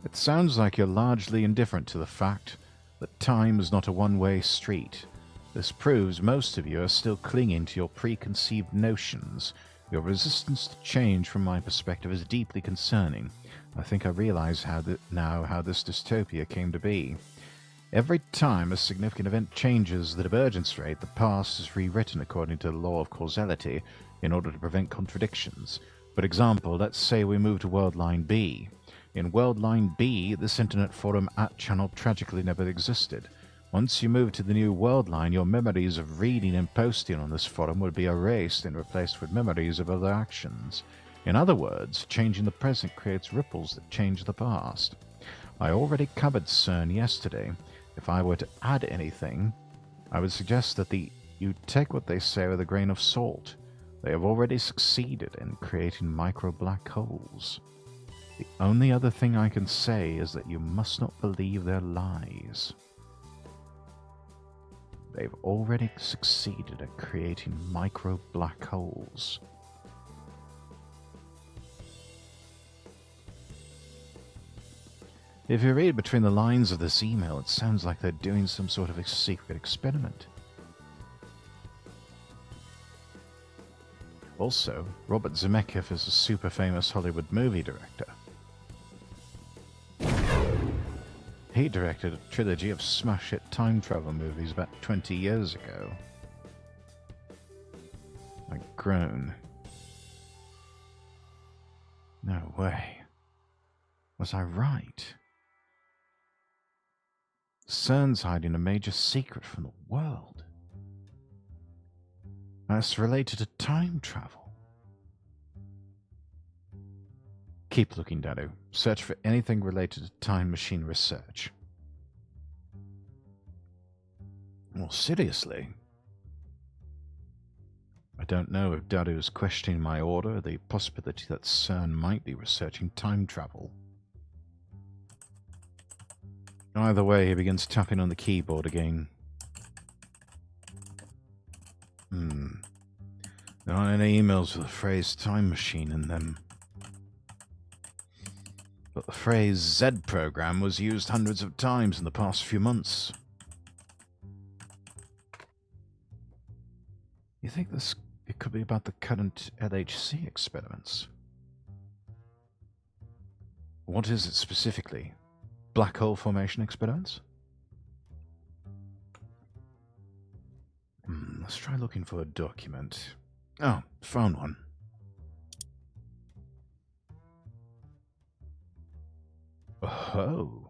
It sounds like you're largely indifferent to the fact that time is not a one-way street. This proves most of you are still clinging to your preconceived notions. Your resistance to change, from my perspective, is deeply concerning. I think I realize now how this dystopia came to be. Every time a significant event changes the divergence rate, the past is rewritten according to the law of causality in order to prevent contradictions. For example, let's say we move to World Line B. In World Line B, this internet forum @channel tragically never existed. Once you move to the new World Line, your memories of reading and posting on this forum would be erased and replaced with memories of other actions. In other words, changing the present creates ripples that change the past. I already covered CERN yesterday. If I were to add anything, I would suggest that you take what they say with a grain of salt. They have already succeeded in creating micro black holes. The only other thing I can say is that you must not believe their lies. They've already succeeded at creating micro black holes. If you read between the lines of this email, it sounds like they're doing some sort of a secret experiment. Also, Robert Zemeckis is a super famous Hollywood movie director. He directed a trilogy of smash hit time travel movies about 20 years ago. I groan. No way. Was I right? CERN's hiding a major secret from the world. And it's related to time travel. Keep looking, Dadu. Search for anything related to time machine research. Well, seriously. I don't know if Dadu is questioning my order or the possibility that CERN might be researching time travel. Either way, he begins tapping on the keyboard again. There aren't any emails with the phrase time machine in them. But the phrase Z program was used hundreds of times in the past few months. You think it could be about the current LHC experiments? What is it specifically? Black hole formation experiments? Let's try looking for a document. Oh, found one. Oh.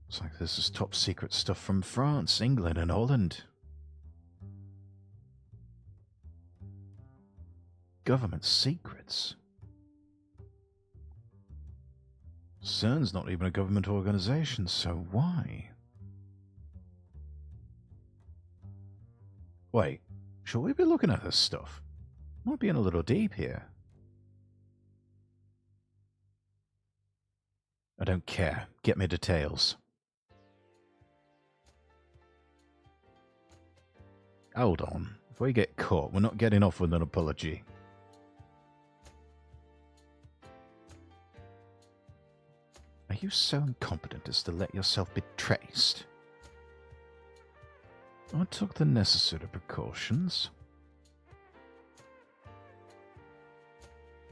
Looks like this is top secret stuff from France, England, and Holland. Government secrets. CERN's not even a government organization, so why? Wait, should we be looking at this stuff? Might be in a little deep here. I don't care. Get me details. Hold on. If we get caught, we're not getting off with an apology. Are you so incompetent as to let yourself be traced? I took the necessary precautions.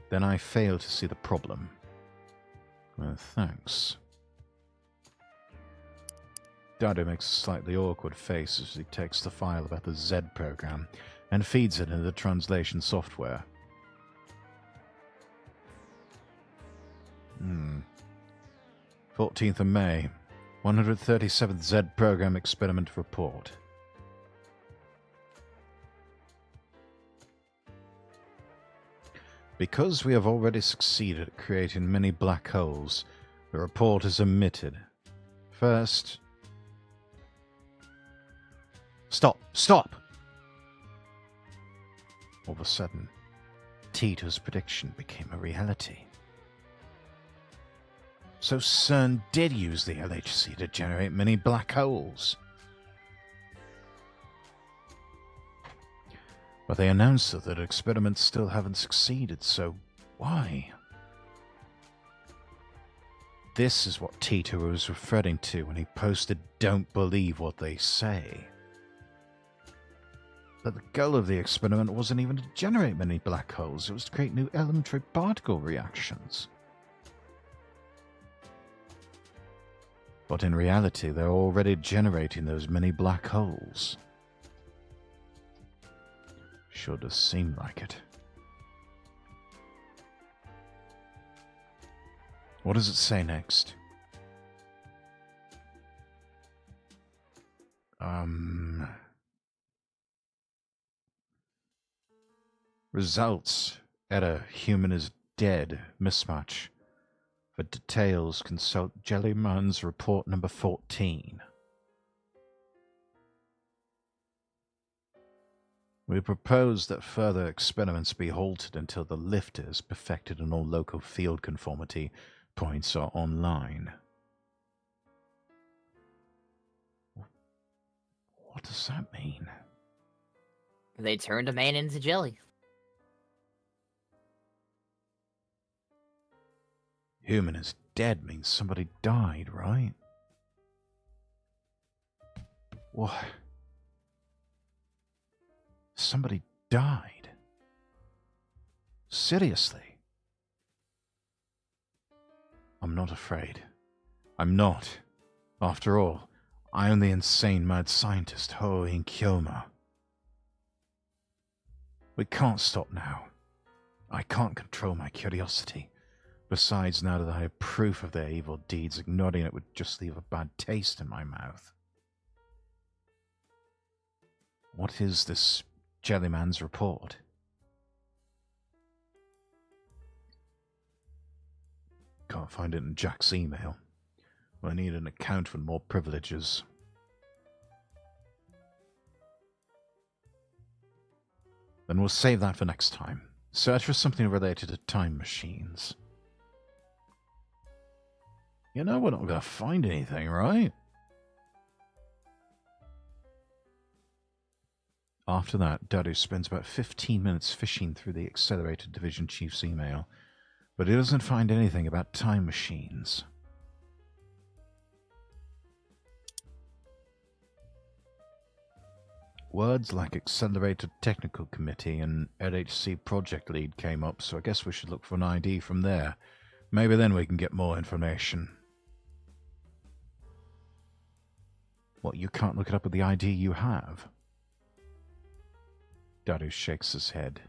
Then I failed to see the problem. Well, thanks. Dado makes a slightly awkward face as he takes the file about the Z program and feeds it into the translation software. 14th of May, 137th Z program experiment report. Because we have already succeeded at creating many black holes, the report is omitted. First... Stop! Stop! All of a sudden, Tito's prediction became a reality. So CERN did use the LHC to generate many black holes. But they announced that their experiments still haven't succeeded, so why? This is what Tito was referring to when he posted "Don't believe what they say." But the goal of the experiment wasn't even to generate many black holes, it was to create new elementary particle reactions. But in reality, they're already generating those many black holes. Sure does seem like it. What does it say next? Results. Error. Human is dead. Mismatch. For details, consult Jellyman's report number 14. We propose that further experiments be halted until the lift is perfected and all local field conformity points are online. What does that mean? They turned a man into jelly. Human is dead means somebody died, right? What? Somebody died? Seriously? I'm not afraid. I'm not. After all, I am the insane mad scientist Ho-In Kyoma. We can't stop now. I can't control my curiosity. Besides, now that I have proof of their evil deeds, ignoring it would just leave a bad taste in my mouth. What is this Jellyman's report? Can't find it in Jack's email. I need an account with more privileges. Then we'll save that for next time. Search for something related to time machines. You know we're not going to find anything, right? After that, Dadu spends about 15 minutes fishing through the Accelerated Division Chief's email, but he doesn't find anything about time machines. Words like Accelerated Technical Committee and LHC Project Lead came up, so I guess we should look for an ID from there. Maybe then we can get more information. What, you can't look it up with the ID you have? Daru shakes his head.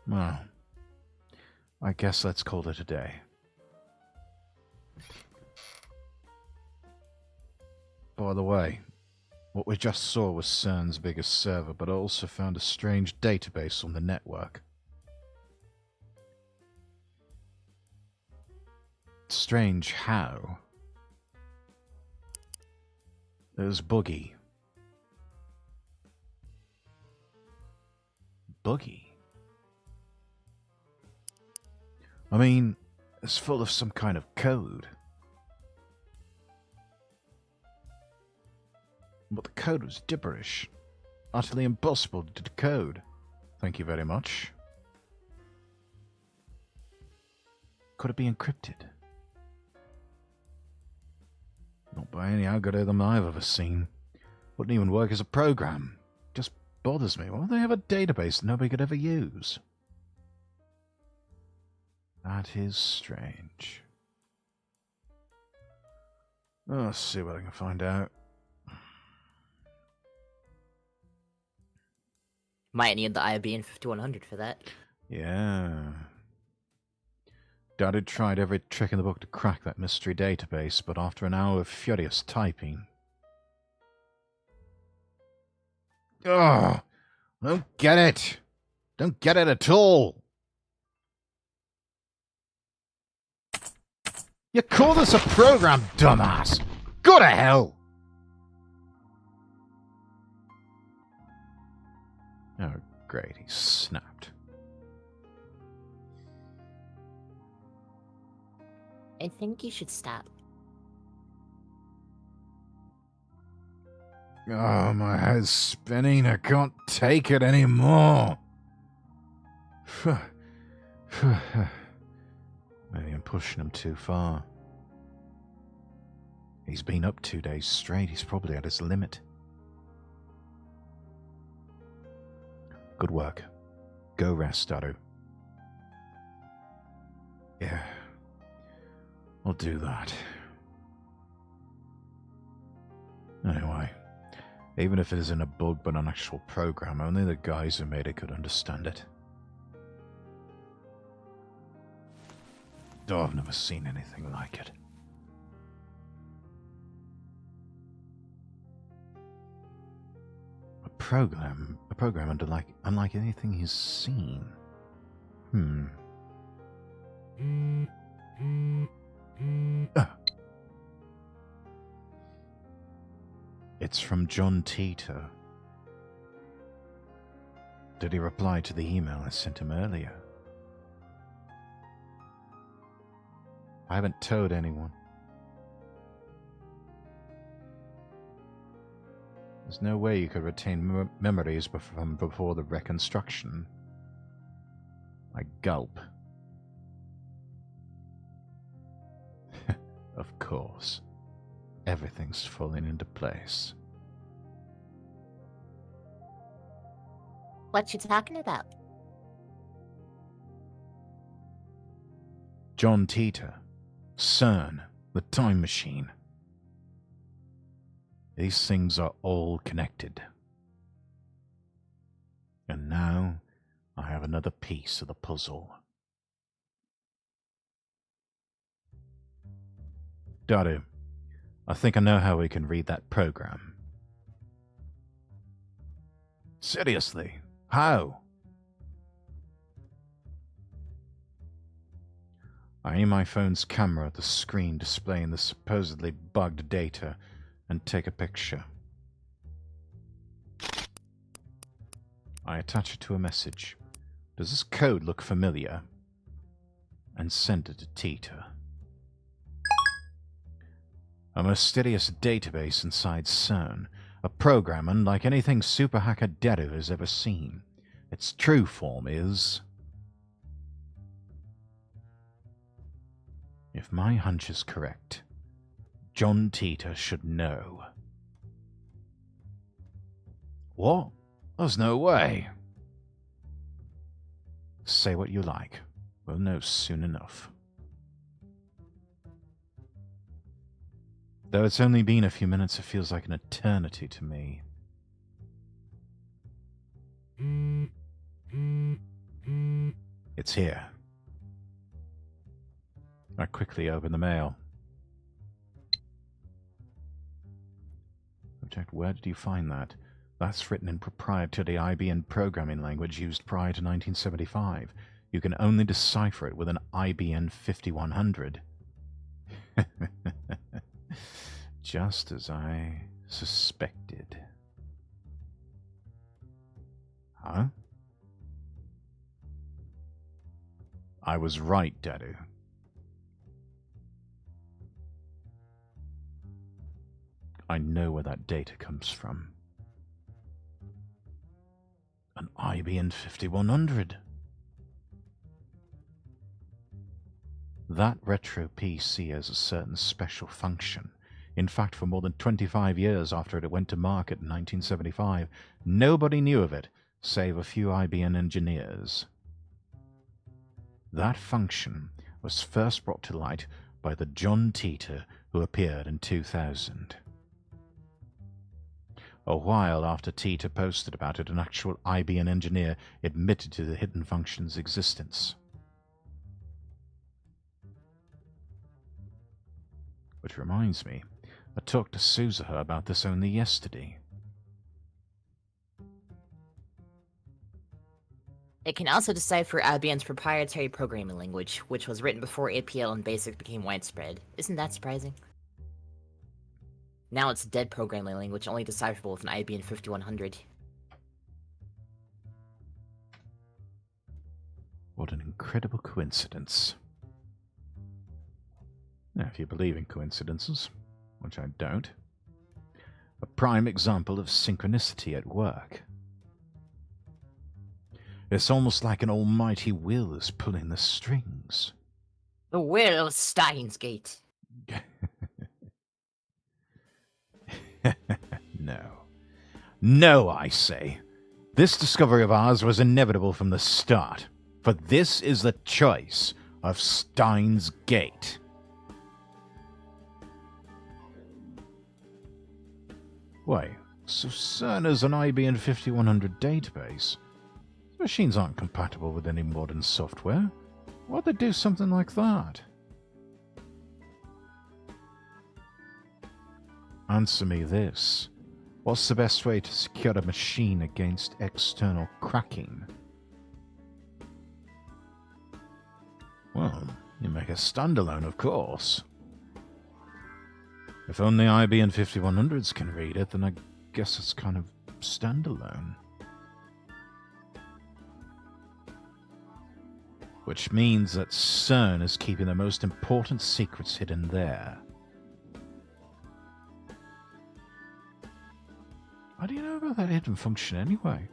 Well, I guess let's call it a day. By the way, what we just saw was CERN's biggest server, but I also found a strange database on the network. Strange how? There's Boogie. Boogie? I mean, it's full of some kind of code. But the code was gibberish. Utterly impossible to decode. Thank you very much. Could it be encrypted? Not by any algorithm I've ever seen. Wouldn't even work as a program. Just bothers me. Why don't they have a database nobody could ever use? That is strange. Oh, let's see what I can find out. Might need the IBM 5100 for that. Yeah. Dad had tried every trick in the book to crack that mystery database, but after an hour of furious typing... Ugh! I don't get it! Don't get it at all! You call this a program, dumbass! Go to hell! Oh, great, he snapped. I think you should stop. Oh, my head's spinning. I can't take it anymore. Maybe I'm pushing him too far. He's been up 2 days straight. He's probably at his limit. Good work. Go rest, Daru. Yeah. I'll do that. Anyway, even if it isn't a bug but an actual program, only the guys who made it could understand it. Oh, I've never seen anything like it. A program unlike anything he's seen. It's from John Teeter. Did he reply to the email I sent him earlier? I haven't told anyone. There's no way you could retain memories from before the reconstruction. I gulp. Of course. Everything's falling into place. What you talking about? John Teeter. CERN. The time machine. These things are all connected. And now I have another piece of the puzzle. Daru, I think I know how we can read that program. Seriously? How? I aim my phone's camera at the screen displaying the supposedly bugged data and take a picture. I attach it to a message. Does this code look familiar? And send it to Teeter. A mysterious database inside CERN. A program unlike anything super hacker Daru has ever seen. Its true form is... If my hunch is correct, John Teeter should know. What? There's no way. Say what you like. We'll know soon enough. Though it's only been a few minutes, it feels like an eternity to me. It's here. I quickly opened the mail. Object, where did you find that? That's written in proprietary IBM programming language used prior to 1975. You can only decipher it with an IBM 5100. Just as I suspected. Huh? I was right, Dadu. I know where that data comes from. An IBM 5100. That retro PC has a certain special function. In fact, for more than 25 years after it went to market in 1975, nobody knew of it, save a few IBM engineers. That function was first brought to light by the John Teeter who appeared in 2000. A while after Teeter posted about it, an actual IBM engineer admitted to the hidden function's existence. Which reminds me, I talked to Suzuha about this only yesterday. It can also decipher IBM's proprietary programming language, which was written before APL and BASIC became widespread. Isn't that surprising? Now it's a dead programming language, only decipherable with an IBM 5100. What an incredible coincidence. Now, if you believe in coincidences, which I don't, a prime example of synchronicity at work. It's almost like an almighty will is pulling the strings. The will of Steins Gate. No. No, I say. This discovery of ours was inevitable from the start, for this is the choice of Steins Gate. Wait, so CERN is an IBM 5100 database? Machines aren't compatible with any modern software. Why'd they do something like that? Answer me this. What's the best way to secure a machine against external cracking? Well, you make a standalone, of course. If only IBM 5100s can read it, then I guess it's kind of standalone. Which means that CERN is keeping the most important secrets hidden there. How do you know about that hidden function anyway?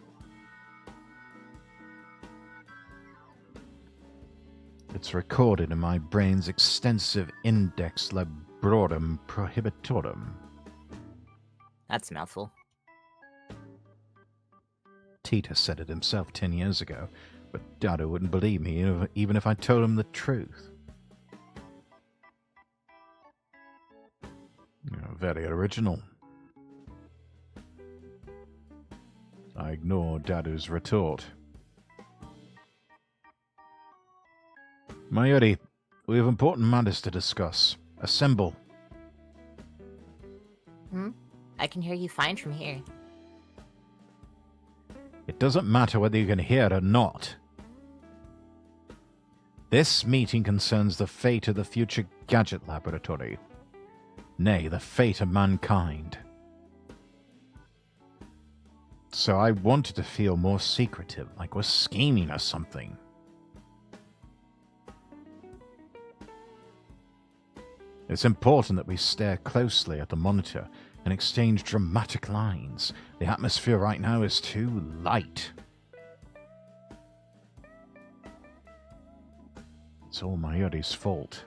It's recorded in my brain's extensive index librorum prohibitorum. That's a mouthful. Tita said it himself 10 years ago, but Dado wouldn't believe me even if I told him the truth. Very original. I ignore Dado's retort. Mayuri, we have important matters to discuss. Assemble. I can hear you fine from here. It doesn't matter whether you can hear it or not. This meeting concerns the fate of the future gadget laboratory. Nay, the fate of mankind. So I wanted to feel more secretive, like we're scheming or something. It's important that we stare closely at the monitor and exchange dramatic lines. The atmosphere right now is too light. It's all Mayuri's fault.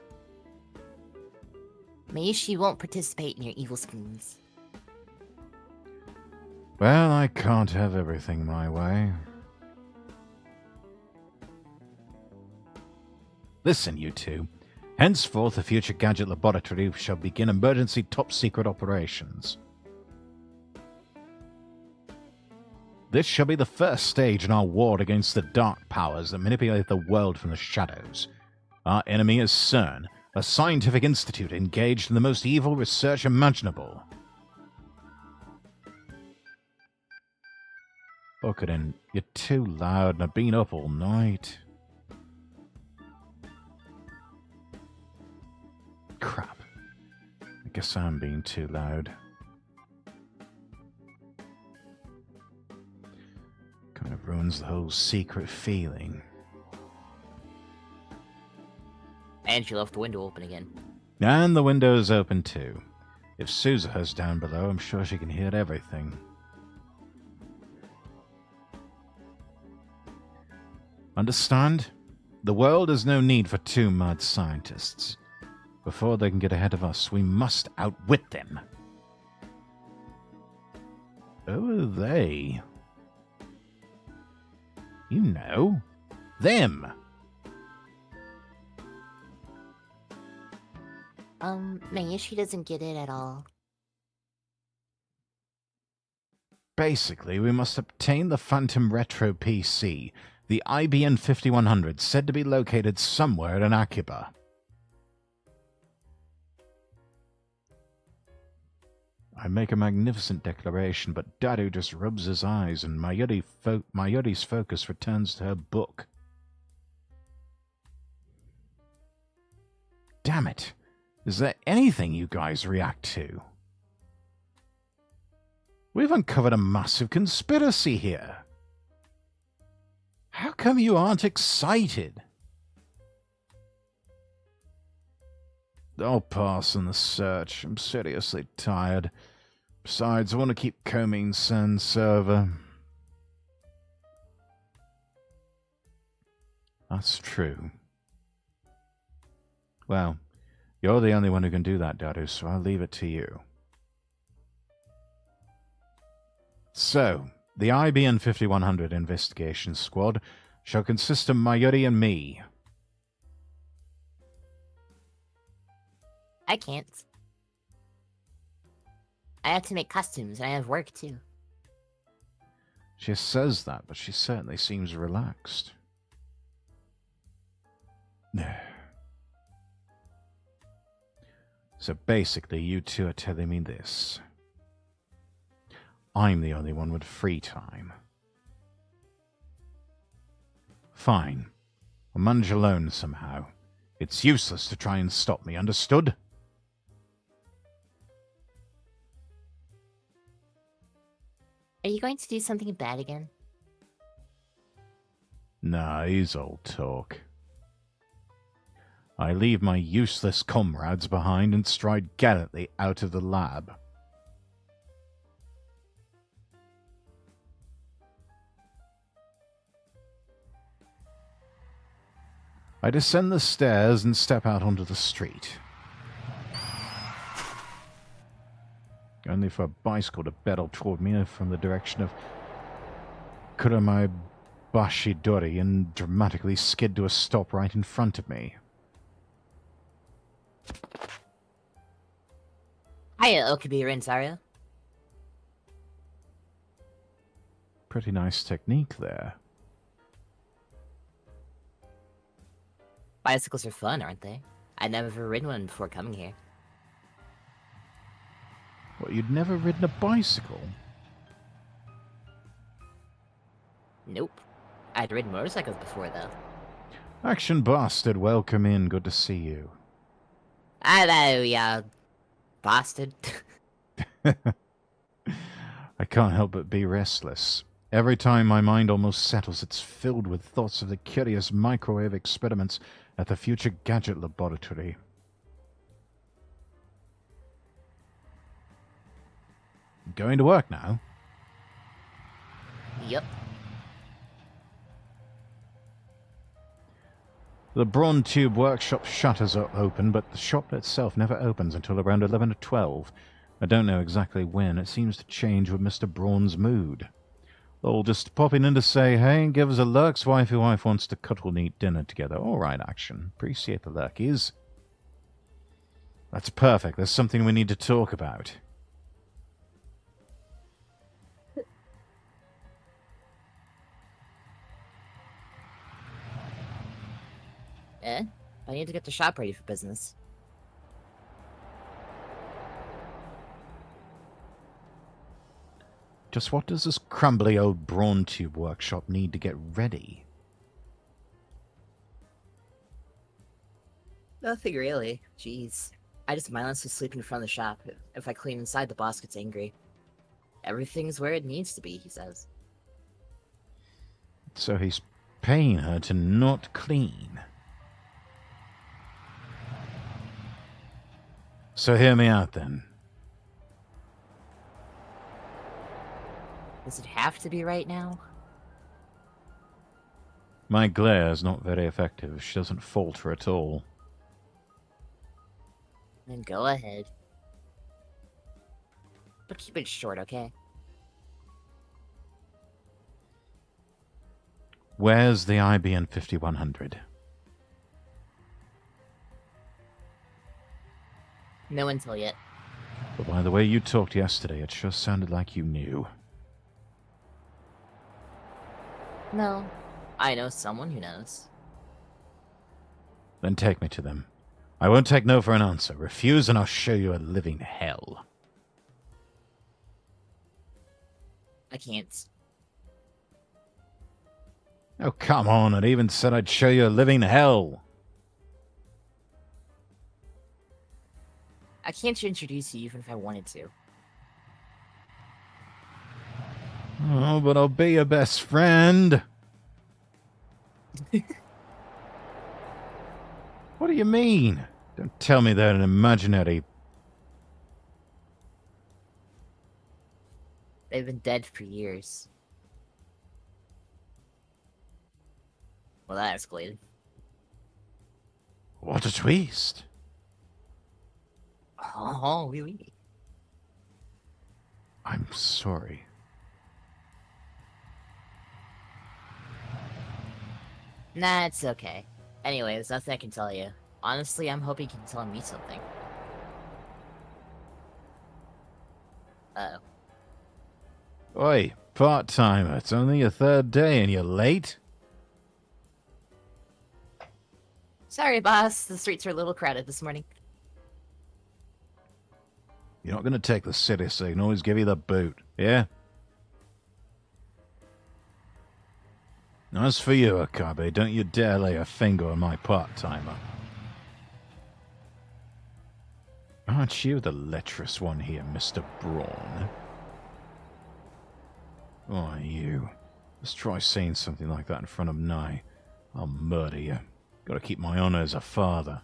Mayushi won't participate in your evil schemes. Well, I can't have everything my way. Listen, you two. Henceforth, the future gadget laboratory shall begin emergency top-secret operations. This shall be the first stage in our war against the dark powers that manipulate the world from the shadows. Our enemy is CERN, a scientific institute engaged in the most evil research imaginable. Look at him. You're too loud and I've been up all night. Crap. I guess I'm being too loud. Kind of ruins the whole secret feeling. And she left the window open again. And the window's open too. If Suzuha's down below, I'm sure she can hear everything. Understand? The world has no need for two mad scientists. Before they can get ahead of us, we must outwit them. Who are they? You know. Them! Mayushi doesn't get it at all. Basically, we must obtain the Phantom Retro PC, the IBN 5100, said to be located somewhere in Akiba. I make a magnificent declaration, but Daru just rubs his eyes and Mayuri's focus returns to her book. Damn it! Is there anything you guys react to? We've uncovered a massive conspiracy here. How come you aren't excited? I'll pass on the search. I'm seriously tired. Besides, I want to keep combing Sen's server. That's true. Well, you're the only one who can do that, Daru, so I'll leave it to you. So, the IBN 5100 investigation squad shall consist of Mayuri and me. I can't. I have to make costumes, and I have work too. She says that, but she certainly seems relaxed. So basically, you two are telling me this. I'm the only one with free time. Fine. I'll manage alone somehow. It's useless to try and stop me, understood? Are you going to do something bad again? Nah, he's old talk. I leave my useless comrades behind and stride gallantly out of the lab. I descend the stairs and step out onto the street. Only for a bicycle to pedal toward me from the direction of Kuramai Bashidori and dramatically skid to a stop right in front of me. Hiya, Okabe and Zarya. Pretty nice technique there. Bicycles are fun, aren't they? I'd never ridden one before coming here. What, you'd never ridden a bicycle? Nope. I'd ridden motorcycles before, though. Action Bastard, welcome in. Good to see you. Hello, ya bastard. I can't help but be restless. Every time my mind almost settles, it's filled with thoughts of the curious microwave experiments at the Future Gadget Laboratory. Going to work now? Yep. The Brawn Tube Workshop shutters are open, but the shop itself never opens until around 11 or 12. I don't know exactly when. It seems to change with Mr. Brawn's mood. They'll just pop in to say, hey, give us a lurks. Wifey wife wants to cuddle and eat dinner together. All right, Action. Appreciate the lurkies. That's perfect. There's something we need to talk about. need to get the shop ready for business. Just what does this crumbly old brawn tube workshop need to get ready? Nothing really. Jeez. I just mindlessly sleep in front of the shop. If I clean inside, the boss gets angry. Everything's where it needs to be, he says. So he's paying her to not clean. So hear me out then. Does it have to be right now? My glare is not very effective. She doesn't falter at all. Then go ahead. But keep it short, okay? Where's the IBN 5100? No until yet. But by the way you talked yesterday, it sure sounded like you knew. No. I know someone who knows. Then take me to them. I won't take no for an answer. Refuse and I'll show you a living hell. I can't. Oh, come on. I'd even said I'd show you a living hell. I can't introduce you even if I wanted to. Oh, but I'll be your best friend. What do you mean? Don't tell me they're an imaginary... They've been dead for years. Well, that escalated. What a twist. Oh, oui, oui. I'm sorry. Nah, it's okay. Anyway, there's nothing I can tell you. Honestly, I'm hoping you can tell me something. Uh-oh. Oi, part-timer. It's only your third day and you're late? Sorry, boss. The streets are a little crowded this morning. You're not going to take the city, so you can always give you the boot, yeah? As for you, Akabe, don't you dare lay a finger on my part-timer. Aren't you the lecherous one here, Mr. Brawn? Oh, you. Let's try saying something like that in front of Nye. I'll murder you. Gotta keep my honor as a father.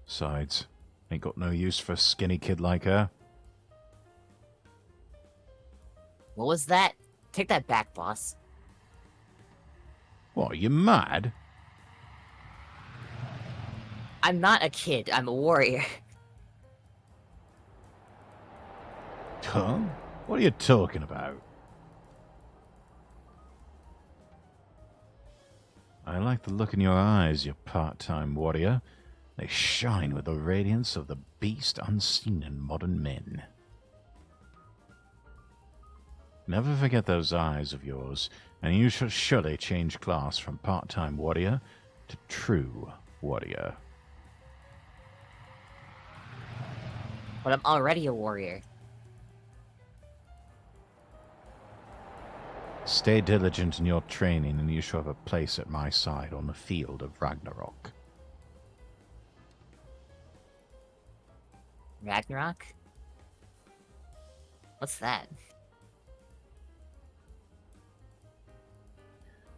Besides, ain't got no use for a skinny kid like her. What was that? Take that back, boss. What, you mad? I'm not a kid. I'm a warrior. Huh? What are you talking about? I like the look in your eyes, you part-time warrior. They shine with the radiance of the beast unseen in modern men. Never forget those eyes of yours, and you shall surely change class from part-time warrior to true warrior. But I'm already a warrior. Stay diligent in your training, and you shall have a place at my side on the field of Ragnarok. Ragnarok? What's that?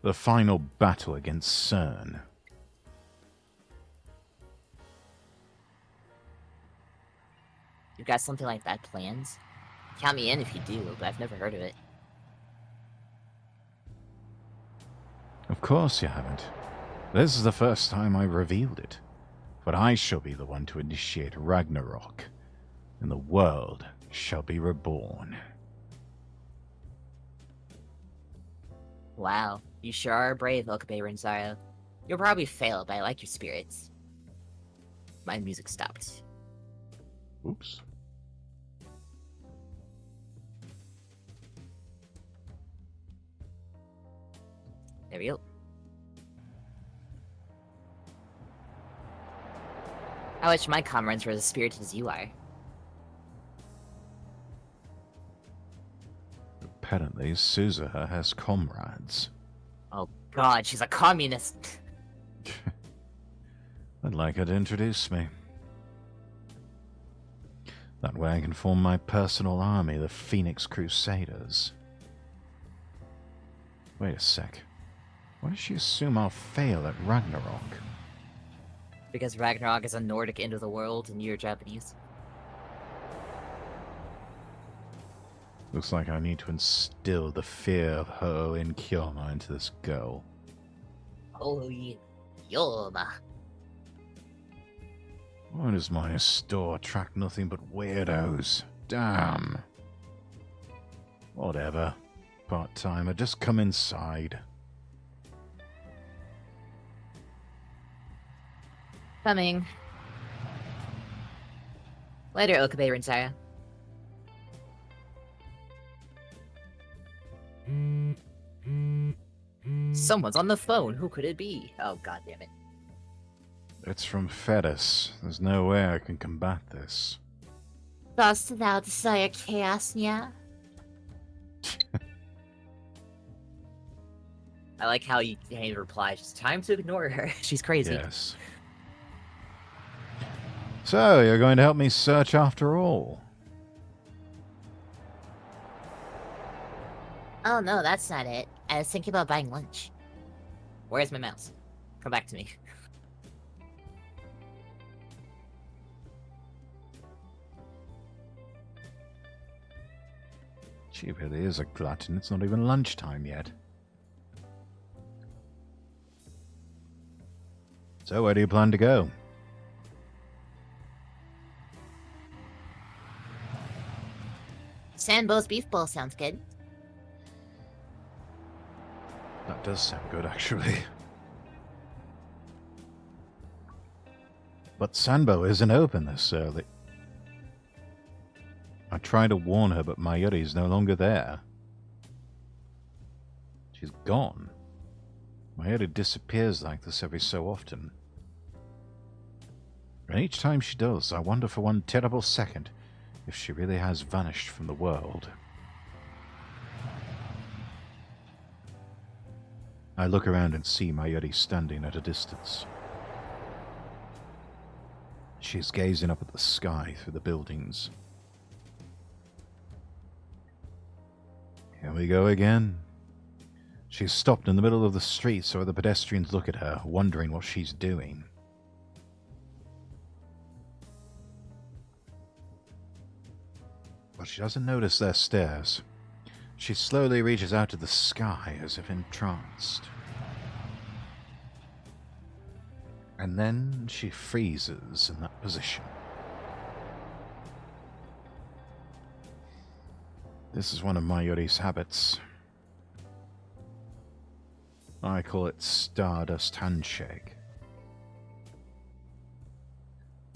The final battle against CERN. You've got something like that planned? Count me in if you do, but I've never heard of it. Of course you haven't. This is the first time I revealed it. But I shall be the one to initiate Ragnarok, and the world shall be reborn. Wow, you sure are brave, Okabe Renzaro. You'll probably fail, but I like your spirits. My music stopped. Oops. There we go. I wish my comrades were as spirited as you are. Apparently, Suzuha has comrades. Oh god, she's a communist! I'd like her to introduce me. That way I can form my personal army, the Phoenix Crusaders. Wait a sec. Why does she assume I'll fail at Ragnarok? Because Ragnarok is a Nordic end of the world and you're Japanese. Looks like I need to instill the fear of Ho in Kyoma into this girl. Holy Yoma. Why does my store attract nothing but weirdos? Damn. Whatever. Part-timer, just come inside. Coming. Later, Okabe Rinsaya. Someone's on the phone. Who could it be? Oh, god damn it. It's from Fedus. There's no way I can combat this. Dost thou desire chaos, yeah? I like how you reply. It's time to ignore her. She's crazy. Yes. So, you're going to help me search after all? Oh no, that's not it. I was thinking about buying lunch. Where's my mouse? Come back to me. She really is a glutton. It's not even lunchtime yet. So, where do you plan to go? Sambo's beef bowl sounds good. That does sound good, actually. But Sanbo isn't open this early. I tried to warn her, but Mayuri's no longer there. She's gone. Mayuri disappears like this every so often. And each time she does, I wonder for one terrible second if she really has vanished from the world. I look around and see Mayuri standing at a distance. She's gazing up at the sky through the buildings. Here we go again. She's stopped in the middle of the street so the pedestrians look at her, wondering what she's doing. But she doesn't notice their stares. She slowly reaches out to the sky as if entranced. And then she freezes in that position. This is one of Mayuri's habits. I call it Stardust Handshake.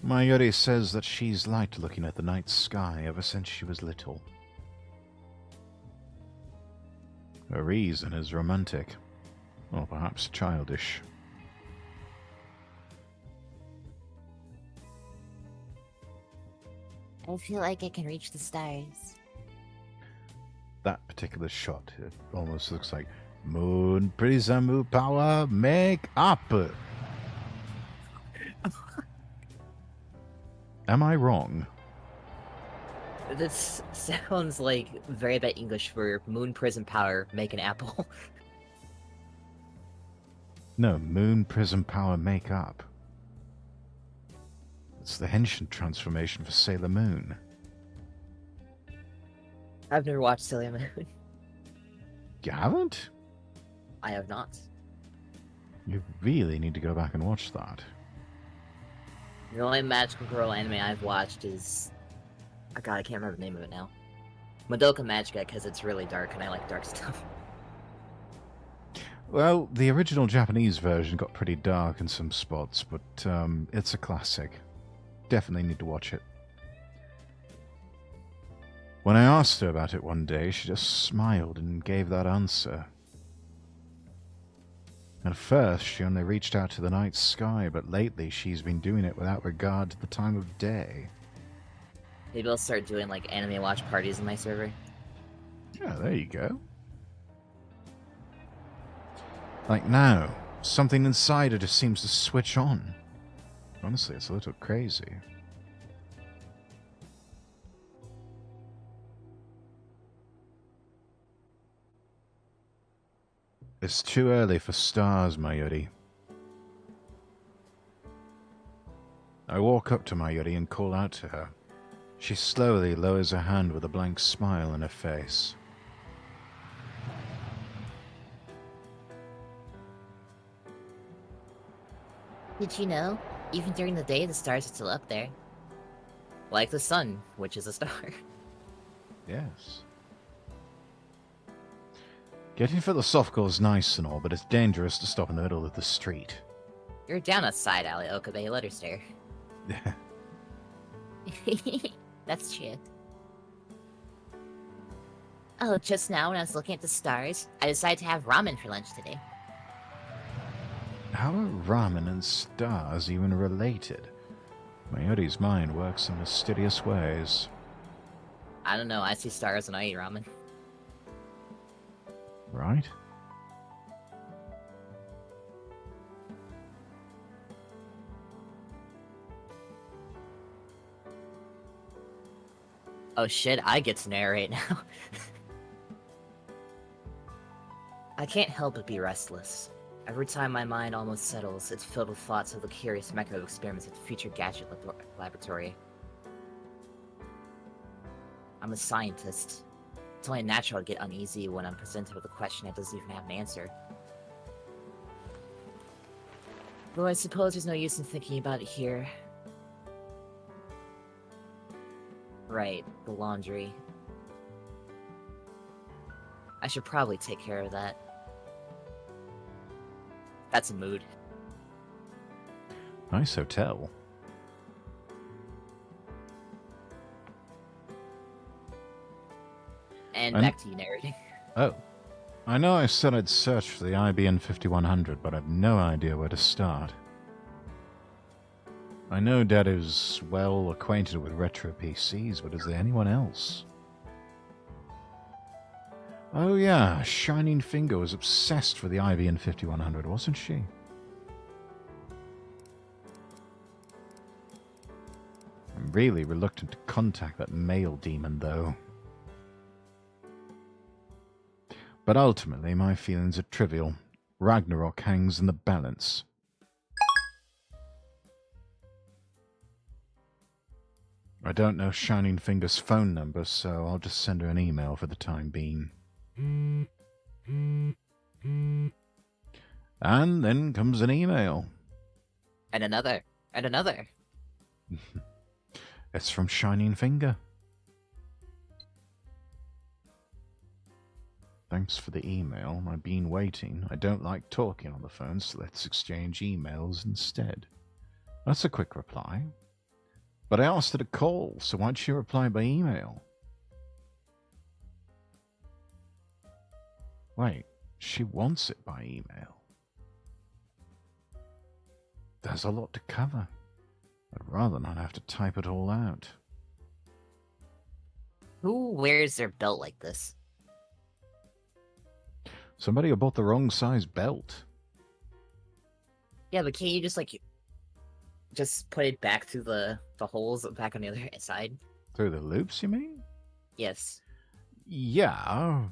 Mayuri says that she's liked looking at the night sky ever since she was little. Her reason is romantic, or perhaps childish. I feel like I can reach the stars. That particular shot, it almost looks like Moon Prism Power Make Up. Am I wrong? This sounds like very bad English for Moon Prism Power, make an apple. No, Moon Prism Power Make Up. It's the Henshin transformation for Sailor Moon. I've never watched Sailor Moon. You haven't? I have not. You really need to go back and watch that. The only magical girl anime I've watched is... Oh god, I can't remember the name of it now. Madoka Magica, because it's really dark and I like dark stuff. Well, the original Japanese version got pretty dark in some spots, but it's a classic. Definitely need to watch it. When I asked her about it one day, she just smiled and gave that answer. At first, she only reached out to the night sky, but lately she's been doing it without regard to the time of day. Maybe I'll start doing like anime watch parties in my server. Yeah, there you go. Like now, something inside her just seems to switch on. Honestly, it's a little crazy. It's too early for stars, Mayuri. I walk up to Mayuri and call out to her. She slowly lowers her hand with a blank smile on her face. Did you know? Even during the day, the stars are still up there. Like the sun, which is a star. Yes. Getting philosophical is nice and all, but it's dangerous to stop in the middle of the street. You're down a side alley, Okabe. Let her stare. That's true. Oh, just now when I was looking at the stars, I decided to have ramen for lunch today. How are ramen and stars even related? Mayuri's mind works in mysterious ways. I don't know. I see stars and I eat ramen. Right? Oh shit, I get to narrate now. I can't help but be restless. Every time my mind almost settles, it's filled with thoughts of the curious mecha experiments at the future gadget laboratory. I'm a scientist. It's only natural to get uneasy when I'm presented with a question that doesn't even have an answer. Though I suppose there's no use in thinking about it here. Right, the laundry. I should probably take care of that. That's a mood. Nice hotel. And I'm- back to you narrating. Oh. I know I said I'd search for the IBN 5100, but I've no idea where to start. I know Dad is well acquainted with retro PCs, but is there anyone else? Oh yeah, Shining Finger was obsessed with the IBN 5100, wasn't she? I'm really reluctant to contact that male demon, though. But ultimately, my feelings are trivial. Ragnarok hangs in the balance. I don't know Shining Finger's phone number, so I'll just send her an email for the time being. And then comes an email. And another. And another. It's from Shining Finger. Thanks for the email. I've been waiting. I don't like talking on the phone, so let's exchange emails instead. That's a quick reply. But I asked her to call, so why'd she reply by email? Wait, she wants it by email. There's a lot to cover. I'd rather not have to type it all out. Who wears their belt like this? Somebody who bought the wrong size belt. Yeah, but can't you just like just put it back through the holes back on the other side? Through the loops, you mean? Yes. Yeah.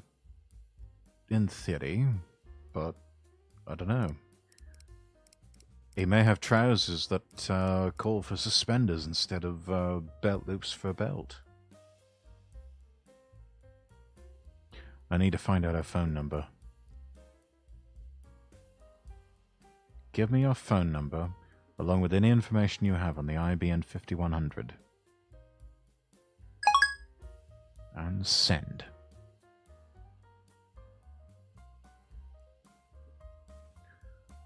In theory. But I don't know. He may have trousers that call for suspenders instead of belt loops for a belt. I need to find out her phone number. Give me your phone number, along with any information you have on the IBN 5100. And send.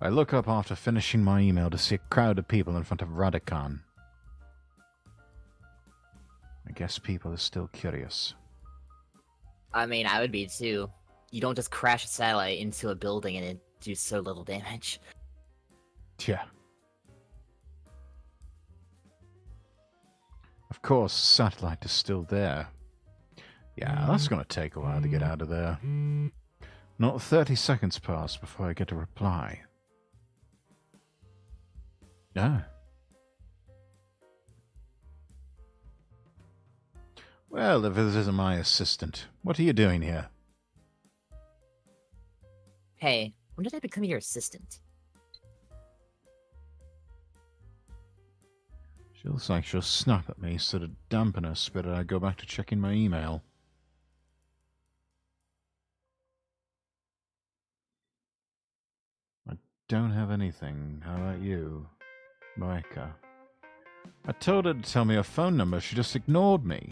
I look up after finishing my email to see a crowd of people in front of Radican. I guess people are still curious. I mean, I would be too. You don't just crash a satellite into a building and it do so little damage. Yeah. Of course, satellite is still there. Yeah, that's going to take a while to get out of there. Not 30 seconds pass before I get a reply. No. Well, if this isn't my assistant, what are you doing here? Hey, when did I become your assistant? She looks like she'll snap at me, so to dampen her spirit, I go back to checking my email. I don't have anything. How about you, Moeka? I told her to tell me her phone number. She just ignored me.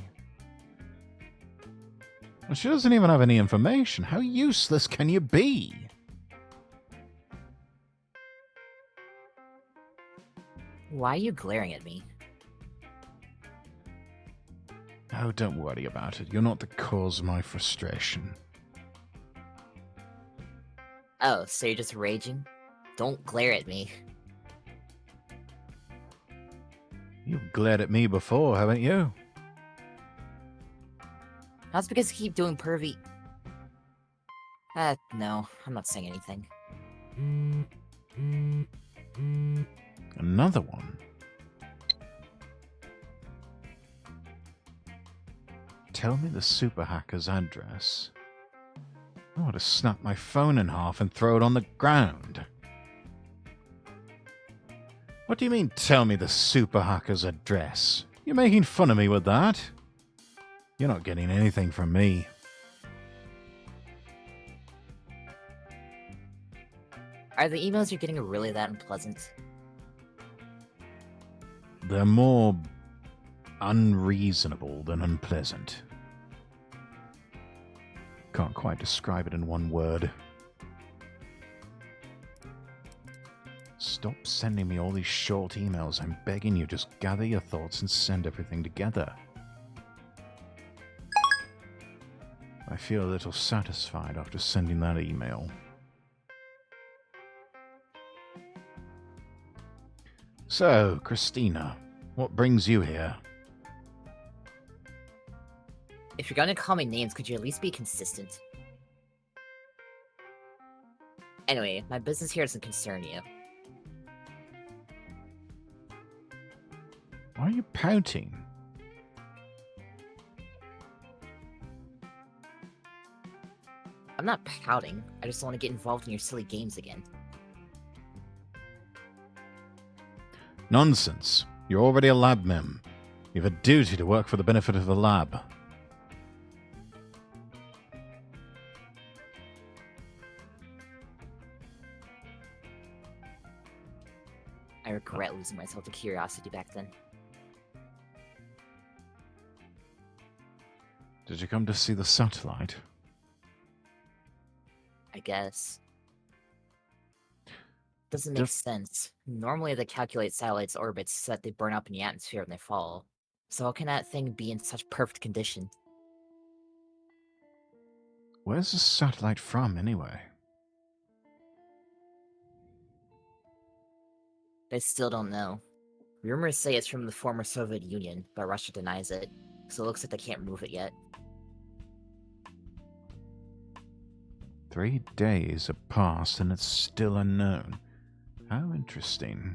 And she doesn't even have any information. How useless can you be? Why are you glaring at me? Oh, don't worry about it. You're not the cause of my frustration. Oh, so you're just raging? Don't glare at me. You've glared at me before, haven't you? That's because you keep doing pervy. No, I'm not saying anything. Another one? Tell me the super hacker's address. I want to snap my phone in half and throw it on the ground. What do you mean, tell me the super hacker's address? You're making fun of me with that? You're not getting anything from me. Are the emails you're getting really that unpleasant? They're more unreasonable than unpleasant. Can't quite describe it in one word. Stop sending me all these short emails. I'm begging you, just gather your thoughts and send everything together. I feel a little satisfied after sending that email. So, Christina, what brings you here? If you're gonna call me names, could you at least be consistent? Anyway, my business here doesn't concern you. Why are you pouting? I'm not pouting, I just want to get involved in your silly games again. Nonsense. You're already a lab mem. You have a duty to work for the benefit of the lab. I regret losing myself to curiosity back then. Did you come to see the satellite? I guess. Doesn't make sense. Normally they calculate satellites' orbits so that they burn up in the atmosphere when they fall. So how can that thing be in such perfect condition? Where's the satellite from, anyway? They still don't know. Rumors say it's from the former Soviet Union, but Russia denies it, so it looks like they can't move it yet. 3 days have passed and it's still unknown. How interesting.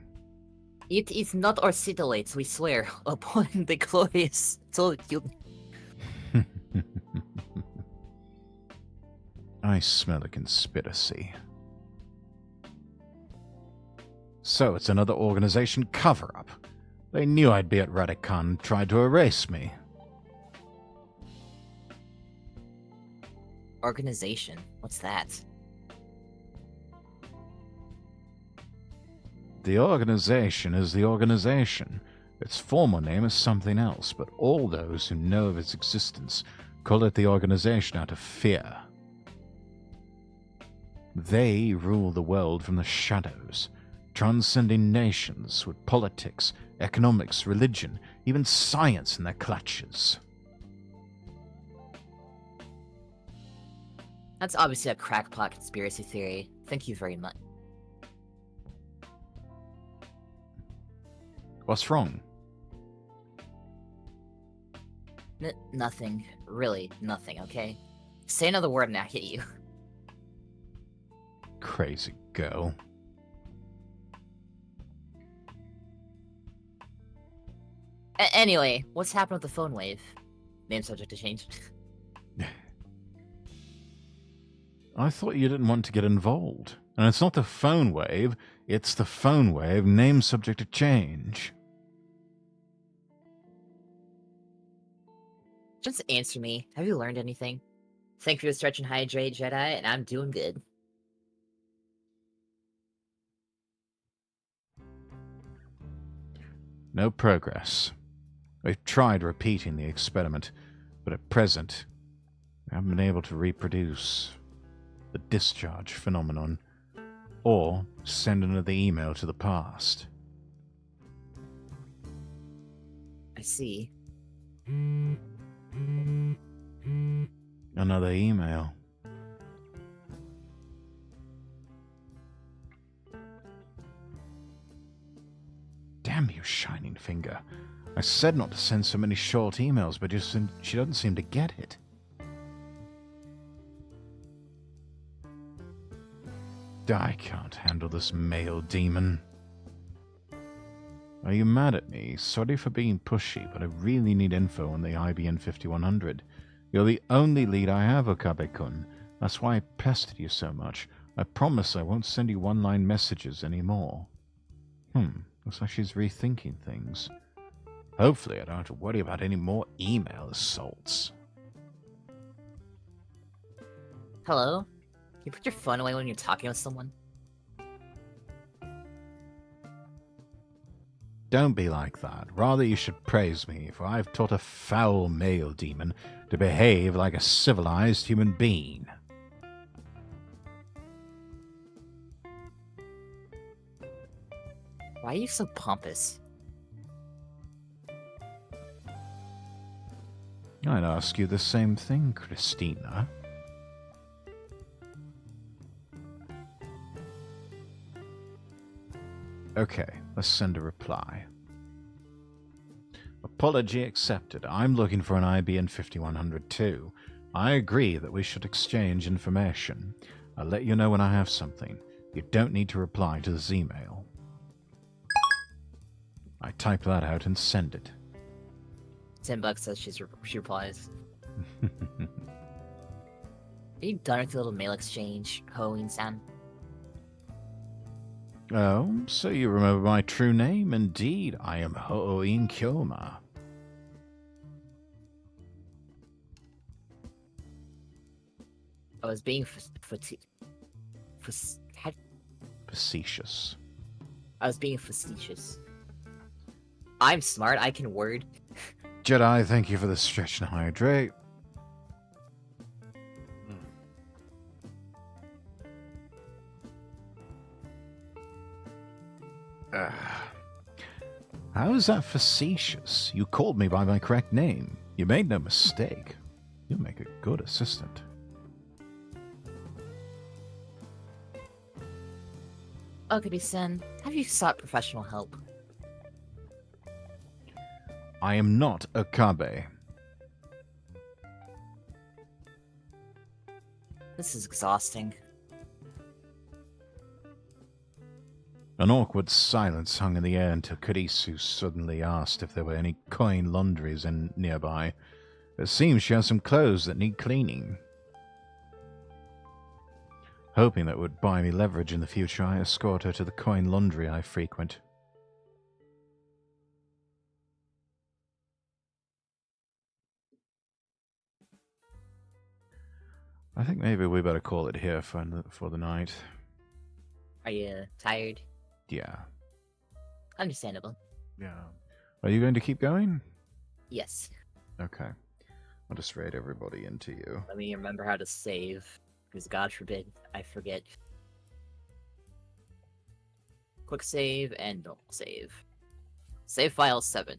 It is not our satellites, we swear, upon the glorious Soviet Union. I smell a conspiracy. So it's another organization cover-up. They knew I'd be at Radicon and tried to erase me. Organization? What's that? The organization is the organization. Its former name is something else, but all those who know of its existence call it the organization out of fear. They rule the world from the shadows, transcending nations with politics, economics, religion, even science in their clutches. That's obviously a crackpot conspiracy theory. Thank you very much. What's wrong? Nothing. Really, nothing, okay? Say another word and I'll hit you. Crazy girl. Anyway, what's happened with the phone wave? Name subject to change. I thought you didn't want to get involved. And it's not the phone wave, it's the phone wave, name subject to change. Just answer me. Have you learned anything? Thank you for the stretch and hydrate, Jedi, and I'm doing good. No progress. We've tried repeating the experiment, but at present, we haven't been able to reproduce the discharge phenomenon or send another email to the past. I see. Another email. Damn you, Shining Finger. I said not to send so many short emails, but she doesn't seem to get it. I can't handle this male demon. Are you mad at me? Sorry for being pushy, but I really need info on the IBN 5100. You're the only lead I have, Okabe-kun. That's why I pestered you so much. I promise I won't send you one-line messages anymore. Looks like she's rethinking things. Hopefully I don't have to worry about any more email assaults. Hello? Can you put your phone away when you're talking with someone? Don't be like that. Rather you should praise me, for I've taught a foul male demon to behave like a civilized human being. Why are you so pompous? I'd ask you the same thing, Christina. Okay, let's send a reply. Apology accepted. I'm looking for an IBN 5100 too. I agree that we should exchange information. I'll let you know when I have something. You don't need to reply to this email. I type that out and send it. $10 says she replies. Are you done with the little mail exchange, Hoin-san? Oh, so you remember my true name? Indeed, I am Hoin Kyoma. I was being Facetious. I was being facetious. I'm smart, I can word. Jedi, thank you for the stretch and hydrate. How is that facetious? You called me by my correct name. You made no mistake. You'll make a good assistant. Okabe-san, have you sought professional help? I am not Okabe. This is exhausting. An awkward silence hung in the air until Kurisu suddenly asked if there were any coin laundries nearby. It seems she has some clothes that need cleaning. Hoping that would buy me leverage in the future, I escort her to the coin laundry I frequent. I think maybe we better call it here for the night. Are you tired? Yeah. Understandable. Yeah. Are you going to keep going? Yes. Okay. I'll just raid everybody into you. Let me remember how to save, because God forbid I forget. Quick save and normal save. Save file 7.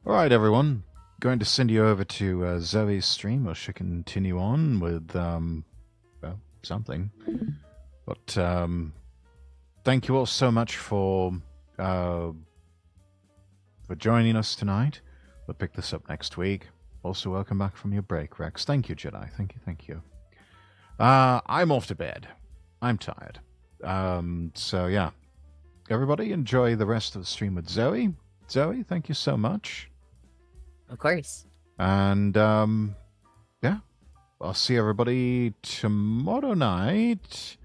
All right, everyone. Going to send you over to Zoe's stream, or she can continue on with well, something. But thank you all so much for joining us tonight. We'll pick this up next week. Also, welcome back from your break, Rex. Thank you, Jedi. Thank you, thank you. I'm off to bed. I'm tired. So yeah. Everybody enjoy the rest of the stream with Zoe. Zoe, thank you so much. Of course. And yeah. I'll see everybody tomorrow night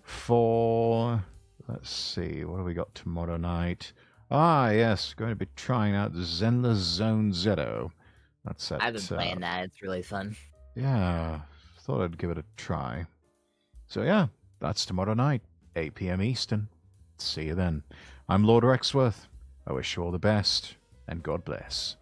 for, let's see, what have we got tomorrow night? Ah, yes, going to be trying out Zenless Zone Zero. That's it. I've been playing that. It's really fun. Yeah, thought I'd give it a try. So yeah, that's tomorrow night, 8 p.m. Eastern. See you then. I'm Lord Rexworth. I wish you all the best, and God bless.